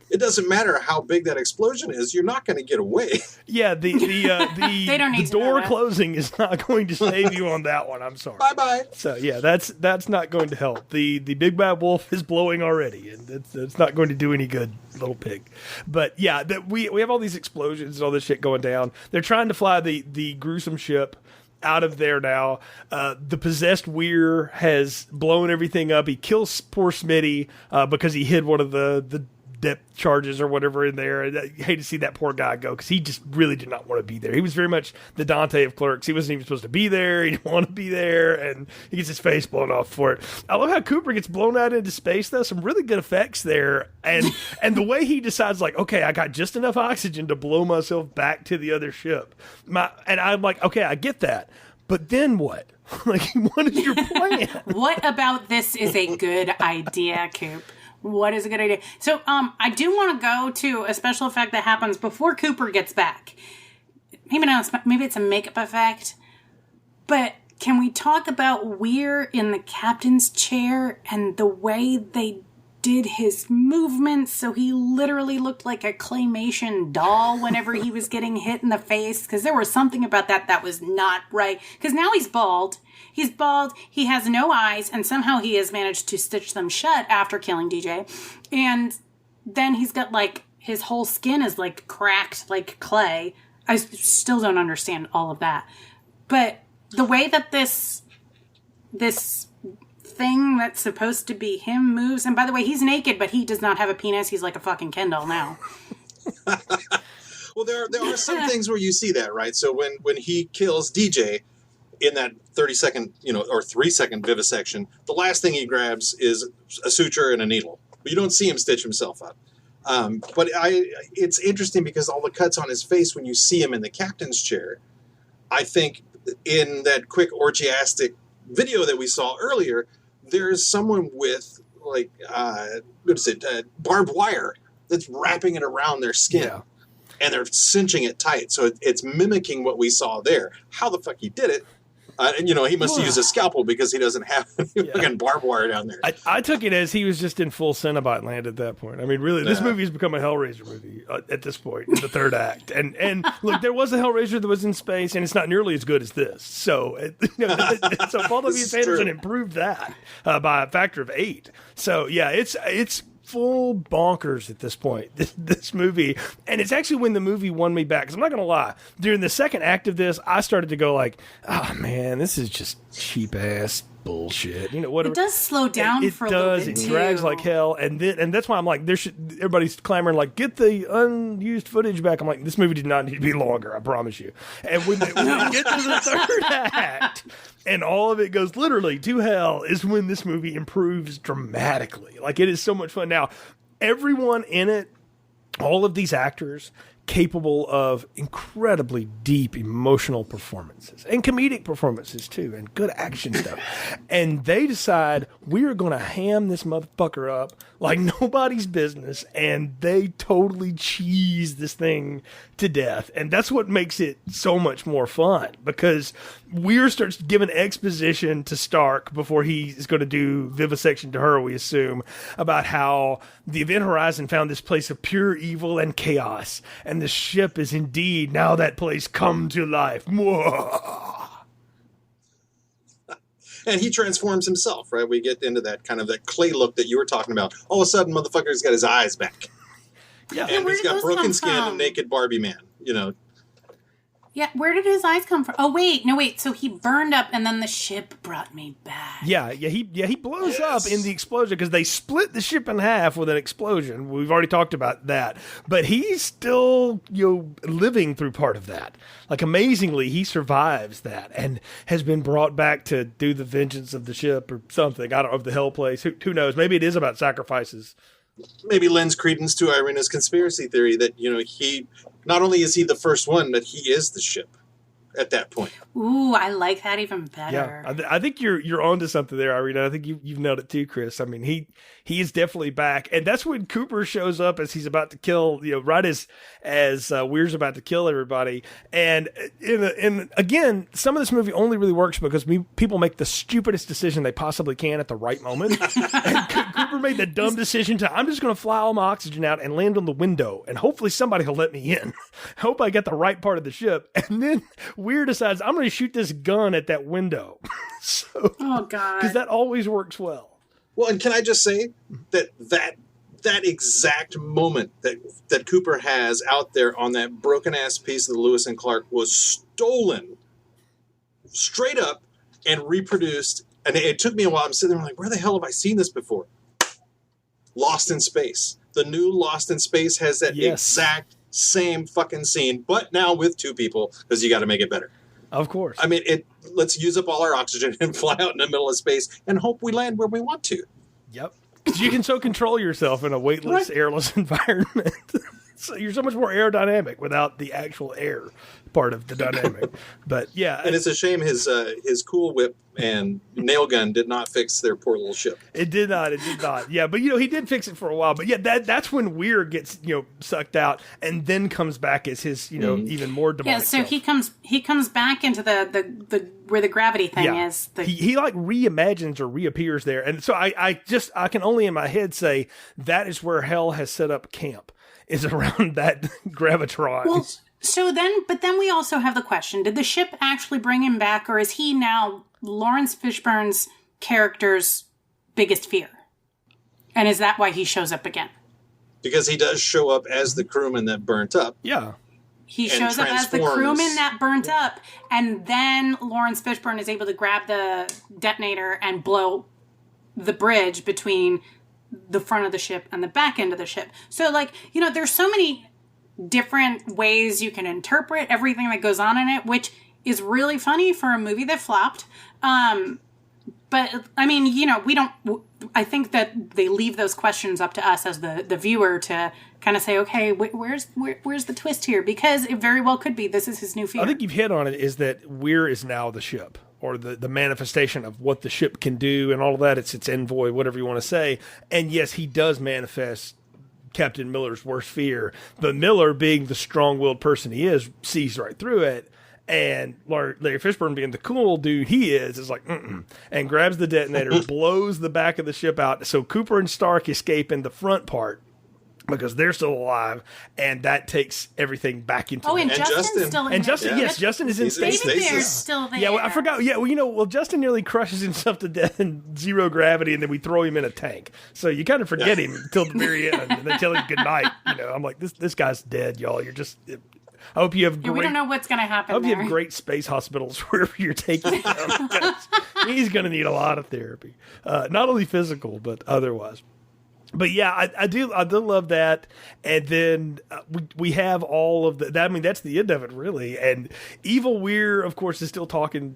it doesn't matter how big that explosion is, you're not going to get away. Yeah, the They don't need the to know door that. closing is not going to save you on that one. I'm sorry. Bye-bye. So yeah, that's not going to help. The big bad wolf is blowing already, and it's not going to do any good, little pig. But yeah, we have all these explosions and all this shit going down. They're trying to fly the gruesome ship out of there now. The possessed Weir has blown everything up. He kills poor Smitty because he hid one of the depth charges or whatever in there. And I hate to see that poor guy go because he just really did not want to be there. He was very much the Dante of Clerks. He wasn't even supposed to be there. He didn't want to be there, and he gets his face blown off for it. I love how Cooper gets blown out into space, though. Some really good effects there. And the way he decides, like, okay, I got just enough oxygen to blow myself back to the other ship. And I'm like, okay, I get that. But then what? Like, what is your plan? What about this is a good idea, Coop? What is a good idea? So, I do want to go to a special effect that happens before Cooper gets back. Maybe it's a makeup effect. But can we talk about Weir in the captain's chair and the way they did his movements? So he literally looked like a claymation doll whenever he was getting hit in the face. Because there was something about that was not right. Because now he's bald. He's bald, he has no eyes, and somehow he has managed to stitch them shut after killing DJ. And then he's got, like, his whole skin is, like, cracked like clay. I still don't understand all of that. But the way that this thing that's supposed to be him moves, and by the way, he's naked, but he does not have a penis. He's like a fucking Ken doll now. Well, there are some things where you see that, right? So when he kills DJ, in that 30-second, or 3-second vivisection, the last thing he grabs is a suture and a needle. But you don't see him stitch himself up. But it's interesting because all the cuts on his face when you see him in the captain's chair, I think in that quick orgiastic video that we saw earlier, there's someone with, like, barbed wire that's wrapping it around their skin. Yeah. And they're cinching it tight. So it's mimicking what we saw there. How the fuck he did it, and he must use a scalpel because he doesn't have fucking barbed wire down there. I took it as he was just in full Cenobite land at that point. I mean, really, this movie has become a Hellraiser movie at this point in the third act. And look, there was a Hellraiser that was in space, and it's not nearly as good as this. So, so Paul W. Anderson improved that by a factor of 8. So, yeah, it's full bonkers at this point, this movie. And it's actually when the movie won me back, because I'm not going to lie, during the second act of this, I started to go like, oh man, this is just cheap ass bullshit. Whatever. It does slow down for a little bit, too. It drags like hell. And that's why I'm like, everybody's clamoring like, get the unused footage back. I'm like, this movie did not need to be longer, I promise you. And when we get to the third act, and all of it goes literally to hell, is when this movie improves dramatically. Like, it is so much fun. Now, everyone in it, all of these actors, capable of incredibly deep emotional performances and comedic performances too, and good action stuff. And they decide, we are going to ham this motherfucker up like nobody's business, and they totally cheese this thing to death. And that's what makes it so much more fun, because Weir starts giving exposition to Stark before he is going to do vivisection to her, we assume, about how the Event Horizon found this place of pure evil and chaos, and the ship is indeed now that place come to life. And he transforms himself, right? We get into that kind of that clay look that you were talking about. All of a sudden, motherfucker's got his eyes back. Yeah, And he's got broken skin and naked Barbie man, you know. Yeah, where did his eyes come from? Oh, wait. So he burned up, and then the ship brought me back. He blows up in the explosion because they split the ship in half with an explosion. We've already talked about that, but he's still living through part of that. Like, amazingly, he survives that and has been brought back to do the vengeance of the ship or something. I don't know, of the hell place. Who knows? Maybe it is about sacrifices. Maybe lends credence to Irina's conspiracy theory that, he not only is he the first one, but he is the ship at that point. Ooh, I like that even better. Yeah, I think you're onto something there, Irina. I think you've nailed it too, Chris. I mean, he is definitely back, and that's when Cooper shows up as he's about to kill, right as Weir's about to kill everybody. And again, some of this movie only really works because people make the stupidest decision they possibly can at the right moment. And Cooper made the dumb decision I'm just going to fly all my oxygen out and land on the window, and hopefully somebody will let me in. Hope I get the right part of the ship. And then Weir decides, I'm going to shoot this gun at that window. Oh, God. Because that always works well. Well, and can I just say that exact moment that Cooper has out there on that broken-ass piece of the Lewis and Clark was stolen straight up and reproduced. And it took me a while. I'm sitting there like, where the hell have I seen this before? Lost in Space. The new Lost in Space has that exact same fucking scene, but now with two people, because you got to make it better. Of course. I mean, let's use up all our oxygen and fly out in the middle of space and hope we land where we want to. Yep. Because you can so control yourself in a weightless, airless environment. So you're so much more aerodynamic without the actual air part of the dynamic. But yeah. And it's a shame his Cool Whip and nail gun did not fix their poor little ship. It did not. Yeah, but he did fix it for a while. But yeah, that's when Weir gets sucked out and then comes back as his even more demonic. Yeah, so self. he comes back into the where the gravity thing is. He like reimagines or reappears there, and so I can only in my head say that is where hell has set up camp, is around that gravitron. Well, but then we also have the question: did the ship actually bring him back, or is he now Lawrence Fishburne's character's biggest fear? And is that why he shows up again? Because he does show up as the crewman that burnt up. Yeah. He shows up as the crewman that burnt up, and then Lawrence Fishburne is able to grab the detonator and blow the bridge between the front of the ship and the back end of the ship. So, there's so many different ways you can interpret everything that goes on in it, which is really funny for a movie that flopped. But, I mean, we don't... I think that they leave those questions up to us as the viewer to kind of say, okay, where's the twist here? Because it very well could be this is his new fear. I think you've hit on it, is that Weir is now the ship, or the manifestation of what the ship can do and all of that. It's its envoy, whatever you want to say. And yes, he does manifest Captain Miller's worst fear. But Miller, being the strong-willed person he is, sees right through it. And Larry Fishburne, being the cool dude he is like, and grabs the detonator, blows the back of the ship out. So Cooper and Stark escape in the front part because they're still alive, and that takes everything back into. Oh, and Justin's still in. And Justin, yes, Justin is in space. David Bear's still there. Yeah, well, I forgot. Yeah, well, Justin nearly crushes himself to death in zero gravity, and then we throw him in a tank. So you kind of forget him until the very end, and they tell him good night. I'm like, this guy's dead, y'all. You're just. I hope you have great... we don't know what's going to happen. I hope you have great space hospitals wherever you're taking him. He's going to need a lot of therapy, not only physical but otherwise. But yeah, I do love that. And then we have all of the. I mean, that's the end of it, really. And Evil Weir, of course, was still talking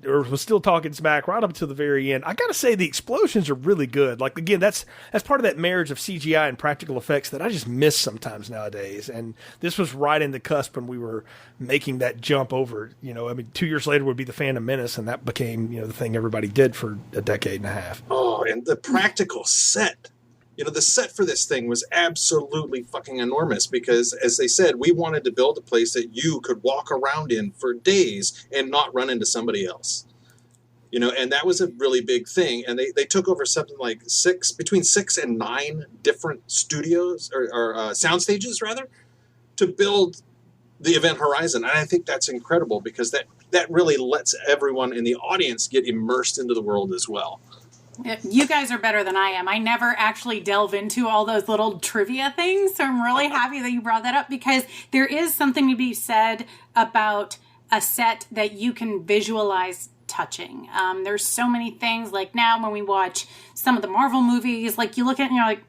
smack right up to the very end. I got to say, the explosions are really good. Like, again, that's part of that marriage of CGI and practical effects that I just miss sometimes nowadays. And this was right in the cusp when we were making that jump over. 2 years later would be the Phantom Menace, and that became the thing everybody did for a decade and a half. Oh, and the practical set. You know, the set for this thing was absolutely fucking enormous because, as they said, we wanted to build a place that you could walk around in for days and not run into somebody else. You know, and that was a really big thing. And they took over something like between 6 and 9 different studios or sound stages, rather, to build the Event Horizon. And I think that's incredible because that really lets everyone in the audience get immersed into the world as well. You guys are better than I am. I never actually delve into all those little trivia things. So I'm really happy that you brought that up because there is something to be said about a set that you can visualize touching. There's so many things like now when we watch some of the Marvel movies, like you look at it and you're like,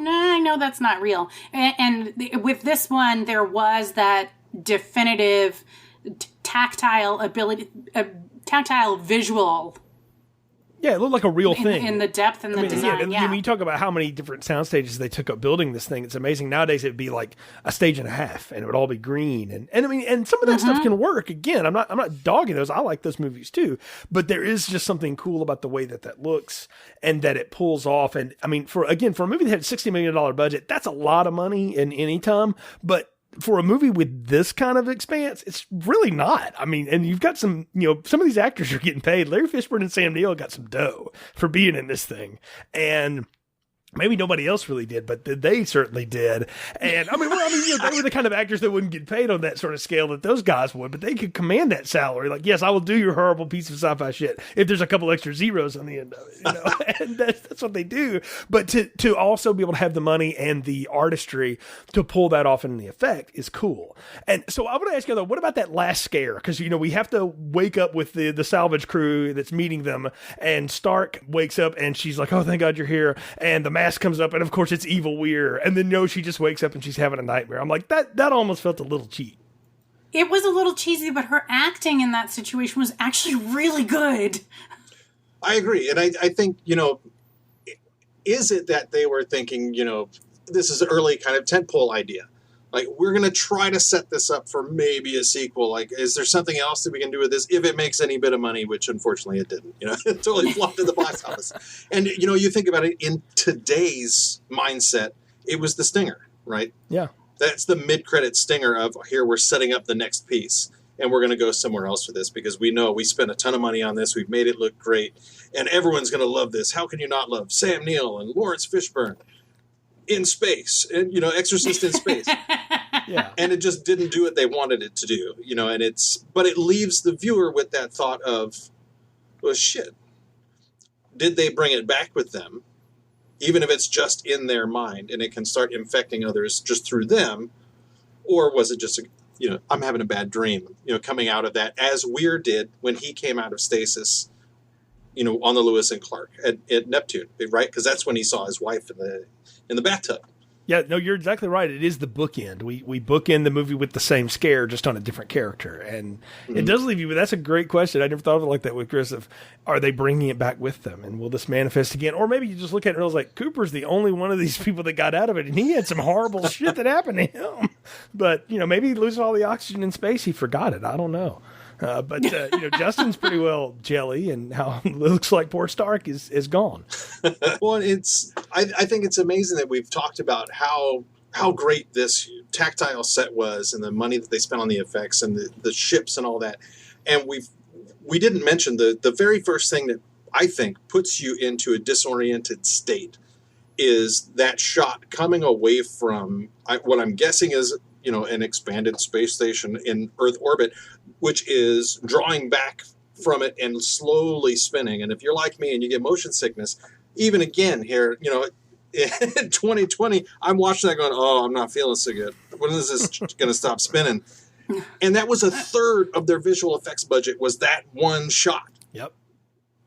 nah, I know that's not real. And with this one, there was that definitive tactile ability, tactile visual. Yeah, it looked like a real thing. In the depth and the design, When you talk about how many different sound stages they took up building this thing, it's amazing. Nowadays, it'd be like a stage and a half, and it would all be green. And I mean, and some of that stuff can work. Again, I'm not dogging those. I like those movies too. But there is just something cool about the way that looks and that it pulls off. And I mean, for a movie that had $60 million budget, that's a lot of money in any time. But for a movie with this kind of expanse, it's really not. I mean, and you've got some of these actors are getting paid. Larry Fishburne and Sam Neill got some dough for being in this thing. And maybe nobody else really did, but they certainly did. And they were the kind of actors that wouldn't get paid on that sort of scale that those guys would, but they could command that salary. Like, yes, I will do your horrible piece of sci-fi shit if there's a couple extra zeros on the end of it, and that's what they do. But to also be able to have the money and the artistry to pull that off in the effect is cool. And so I want to ask you though, what about that last scare? Because we have to wake up with the salvage crew that's meeting them, and Stark wakes up and she's like, "Oh, thank God you're here," and the mask comes up, and of course it's Evil Weir, and then she just wakes up and she's having a nightmare. I'm like, that almost felt a little cheap. It was a little cheesy, but her acting in that situation was actually really good. I agree, and I think is it that they were thinking this is an early kind of tentpole idea? Like, we're going to try to set this up for maybe a sequel. Like, is there something else that we can do with this if it makes any bit of money, which unfortunately it didn't. It totally flopped at the box office. And, you think about it, in today's mindset, it was the stinger, right? Yeah. That's the mid-credit stinger of, here, we're setting up the next piece, and we're going to go somewhere else for this because we know we spent a ton of money on this. We've made it look great, and everyone's going to love this. How can you not love Sam Neill and Lawrence Fishburne in space, and Exorcist in space? Yeah. And it just didn't do what they wanted it to do, but it leaves the viewer with that thought of, well, shit, did they bring it back with them? Even if it's just in their mind and it can start infecting others just through them, or was it just I'm having a bad dream, coming out of that, as Weir did when he came out of stasis, on the Lewis and Clark at Neptune, right? Because that's when he saw his wife in the bathtub. Yeah, no, you're exactly right. It is the bookend. We bookend the movie with the same scare, just on a different character. And it does leave you with, that's a great question. I never thought of it like that with Chris, of, are they bringing it back with them? And will this manifest again? Or maybe you just look at it and realize, like, Cooper's the only one of these people that got out of it, and he had some horrible shit that happened to him. But, maybe losing all the oxygen in space, he forgot it. I don't know. But Justin's pretty well jelly, and how it looks like poor Stark is gone. Well, I think it's amazing that we've talked about how great this tactile set was, and the money that they spent on the effects and the ships and all that. And we didn't mention the very first thing that I think puts you into a disoriented state is that shot coming away from what I'm guessing is an expanded space station in Earth orbit, which is drawing back from it and slowly spinning. And if you're like me and you get motion sickness, even again here, in 2020, I'm watching that going, oh, I'm not feeling so good. When is this going to stop spinning? And that was a third of their visual effects budget, was that one shot. Yep.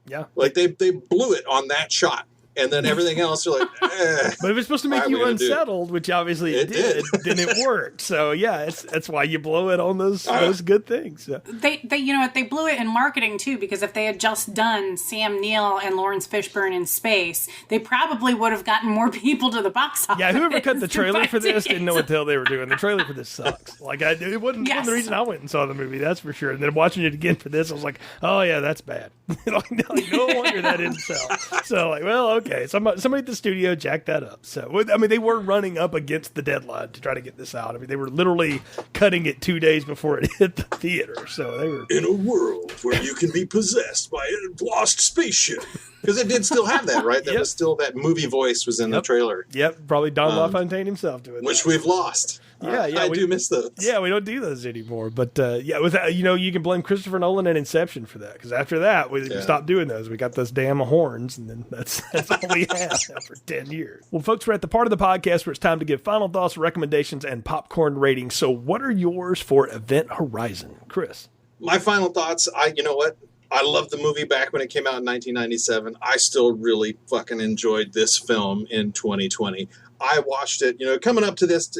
Yeah. Like they blew it on that shot. And then everything else, you're like, But if it's supposed to make you unsettled, which obviously it did, then it worked. So yeah, that's why you blow it on those good things. So. They blew it in marketing too, because if they had just done Sam Neill and Lawrence Fishburne in space, they probably would have gotten more people to the box office. Yeah, whoever cut the trailer for this didn't know what the hell they were doing. The trailer for this sucks. Like it wasn't the reason I went and saw the movie, that's for sure. And then watching it again for this, I was like, oh yeah, that's bad. No wonder that didn't sell. So like, well, okay. okay. Somebody at the studio jacked that up. So, I mean, they were running up against the deadline to try to get this out. I mean, they were literally cutting it 2 days before it hit the theater. So they were in a world where you can be possessed by a lost spaceship. Because it did still have that, right? That was still, that movie voice was in the trailer. Yep, probably Don LaFontaine himself doing which that. We've lost. I do miss those. Yeah, we don't do those anymore. But with you can blame Christopher Nolan and Inception for that. Because after that, we stopped doing those. We got those damn horns, and then that's all we have for 10 years. Well, folks, we're at the part of the podcast where it's time to give final thoughts, recommendations, and popcorn ratings. So what are yours for Event Horizon? Chris? My final thoughts, you know what? I loved the movie back when it came out in 1997. I still really fucking enjoyed this film in 2020. I watched it, coming up to this,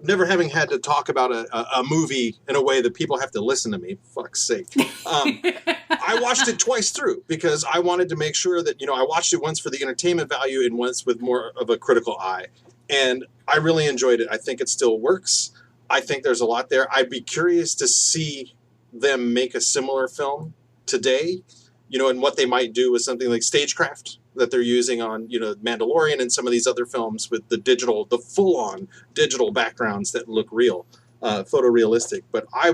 never having had to talk about a movie in a way that people have to listen to me. Fuck's sake. I watched it twice through because I wanted to make sure that, I watched it once for the entertainment value and once with more of a critical eye. And I really enjoyed it. I think it still works. I think there's a lot there. I'd be curious to see them make a similar film today, and what they might do with something like stagecraft that they're using on, Mandalorian and some of these other films with the full-on digital backgrounds that look real, photorealistic. But I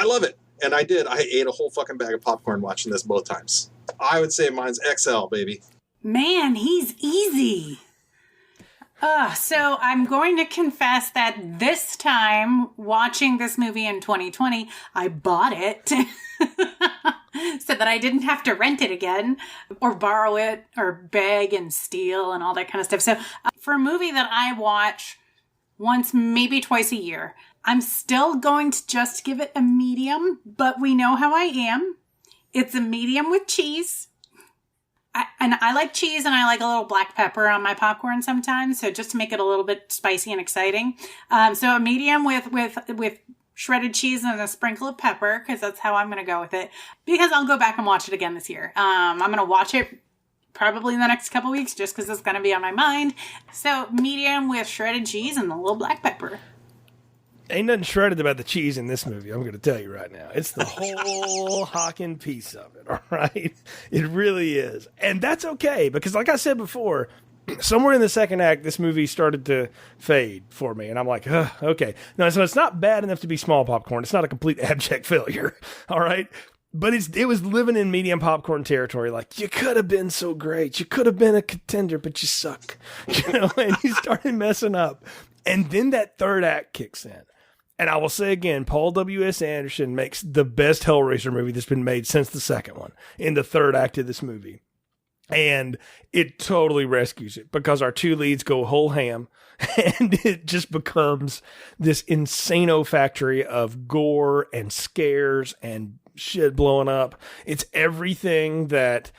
love it. And I ate a whole fucking bag of popcorn watching this both times. I would say mine's XL, baby. Man, he's easy. So I'm going to confess that this time, watching this movie in 2020, I bought it so that I didn't have to rent it again or borrow it or beg and steal and all that kind of stuff. So for a movie that I watch once, maybe twice a year, I'm still going to just give it a medium, but we know how I am. It's a medium with cheese. I like cheese, and I like a little black pepper on my popcorn sometimes. So just to make it a little bit spicy and exciting. So a medium with shredded cheese and a sprinkle of pepper, because that's how I'm going to go with it. Because I'll go back and watch it again this year. I'm going to watch it probably in the next couple weeks, just because it's going to be on my mind. So medium with shredded cheese and a little black pepper. Ain't nothing shredded about the cheese in this movie, I'm going to tell you right now. It's the whole hocking piece of it, all right? It really is. And that's okay, because like I said before, somewhere in the second act, this movie started to fade for me. And I'm like, okay. No, so it's not bad enough to be small popcorn. It's not a complete abject failure, all right? But it was living in medium popcorn territory. Like, you could have been so great. You could have been a contender, but you suck. And you started messing up. And then that third act kicks in. And I will say again, Paul W.S. Anderson makes the best Hellraiser movie that's been made since the second one in the third act of this movie. And it totally rescues it because our two leads go whole ham and it just becomes this insano factory of gore and scares and shit blowing up. It's everything that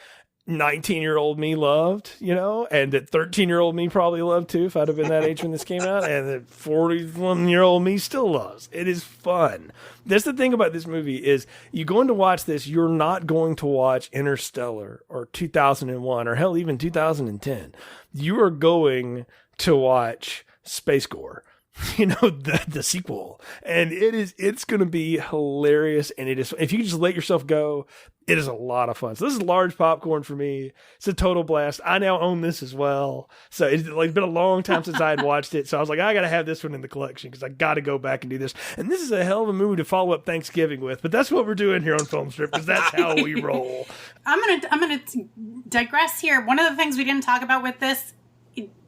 19-year-old me loved, and that 13-year-old me probably loved too if I'd have been that age when this came out, and that 41-year-old me still loves. It is fun. That's the thing about this movie is you going to watch this, you're not going to watch Interstellar or 2001 or hell, even 2010. You are going to watch Space Gore. The sequel. And it's going to be hilarious. And it is, if you just let yourself go, it is a lot of fun. So this is large popcorn for me. It's a total blast. I now own this as well. So it's been a long time since I had watched it. So I was like, I got to have this one in the collection because I got to go back and do this. And this is a hell of a movie to follow up Thanksgiving with, but that's what we're doing here on Film Strip because that's how we roll. I'm gonna digress here. One of the things we didn't talk about with this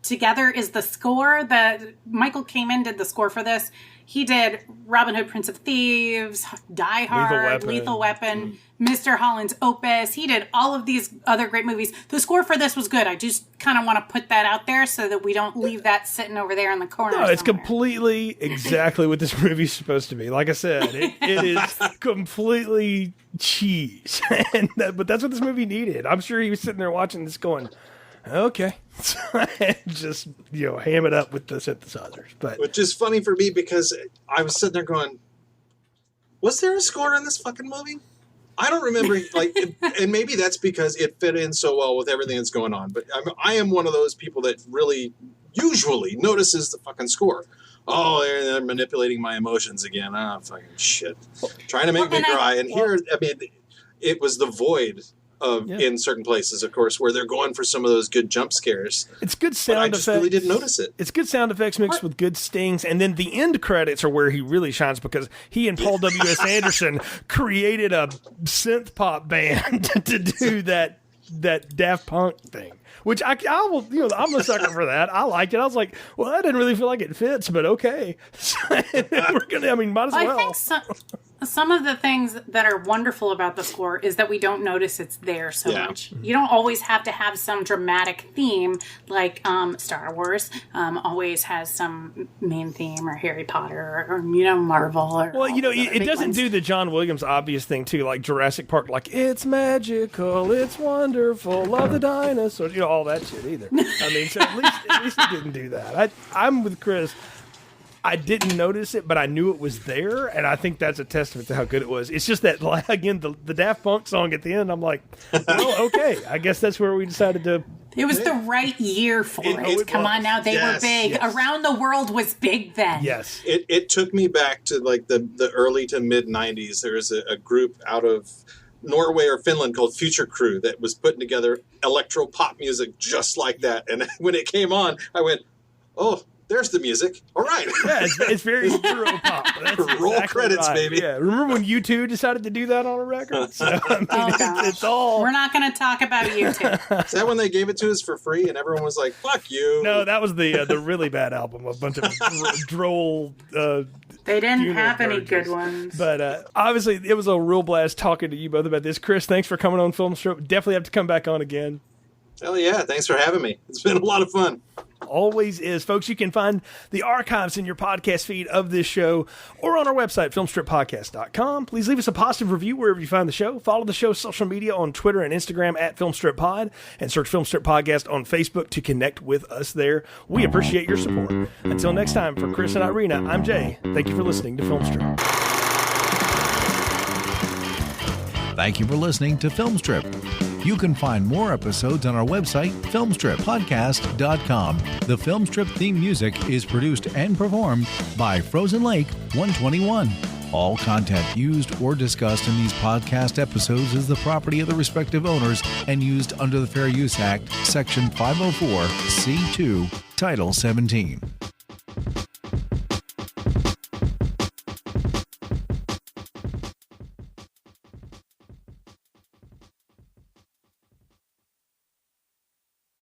together is the score. That Michael Kamen did the score for this. He did Robin Hood, Prince of Thieves, Die Hard, Lethal Weapon, Mr. Holland's Opus. He did all of these other great movies. The score for this was good. I just kind of want to put that out there so that we don't leave that sitting over there in the corner. No, it's completely exactly what this movie's supposed to be. Like I said, it is completely cheese. But that's what this movie needed. I'm sure he was sitting there watching this going, okay. Just, ham it up with the synthesizers. But which is funny for me because I was sitting there going, was there a score in this fucking movie? I don't remember, and maybe that's because it fit in so well with everything that's going on. But I am one of those people that really usually notices the fucking score. Oh, they're manipulating my emotions again. Ah, fucking shit. Trying to make me cry. And here, it was the void in certain places, of course, where they're going for some of those good jump scares. It's good sound effects. I just really didn't notice it. It's good sound effects mixed with good stings, and then the end credits are where he really shines because he and Paul W.S. Anderson created a synth pop band to do that Daft Punk thing. Which I will, I'm a sucker for that. I liked it. I was like, well, that didn't really feel like it might as well. I think some of the things that are wonderful about the score is that we don't notice it's there so much. You don't always have to have some dramatic theme like Star Wars always has some main theme, or Harry Potter, or Marvel. Or it doesn't do the John Williams obvious thing too, like Jurassic Park, like it's magical, it's wonderful, love the dinosaurs, all that shit either. I mean, so at least it didn't do that. I'm with Chris. I didn't notice it, but I knew it was there, and I think that's a testament to how good it was. It's just that, again, the Daft Punk song at the end, I'm like, well, okay, I guess that's where we decided to... It was the right year for it. Come on now, they were big. Yes. Around the World was big then. Yes. It took me back to like the early to mid-'90s. There was a group out of Norway or Finland called Future Crew that was putting together electro-pop music just like that. And when it came on, I went, oh... There's the music. All right. Yeah, it's very Euro pop. Roll exactly credits, right. Baby. Yeah. Remember when U2 decided to do that on a record? So, it's all... We're not going to talk about U2. Is that when they gave it to us for free and everyone was like, fuck you? No, that was the really bad album. A bunch of droll... They didn't have any good ones. But obviously, it was a real blast talking to you both about this. Chris, thanks for coming on Film Strip. Definitely have to come back on again. Hell yeah. Thanks for having me. It's been a lot of fun. Always is. Folks, you can find the archives in your podcast feed of this show or on our website, filmstrippodcast.com. Please leave us a positive review wherever you find the show. Follow the show's social media on Twitter and Instagram at FilmstripPod, and search Filmstrip Podcast on Facebook to connect with us there. We appreciate your support. Until next time, for Chris and Irina, I'm Jay. Thank you for listening to Filmstrip. Thank you for listening to Filmstrip. You can find more episodes on our website, filmstrippodcast.com. The Filmstrip theme music is produced and performed by Frozen Lake 121. All content used or discussed in these podcast episodes is the property of the respective owners and used under the Fair Use Act, Section 504, C2, Title 17.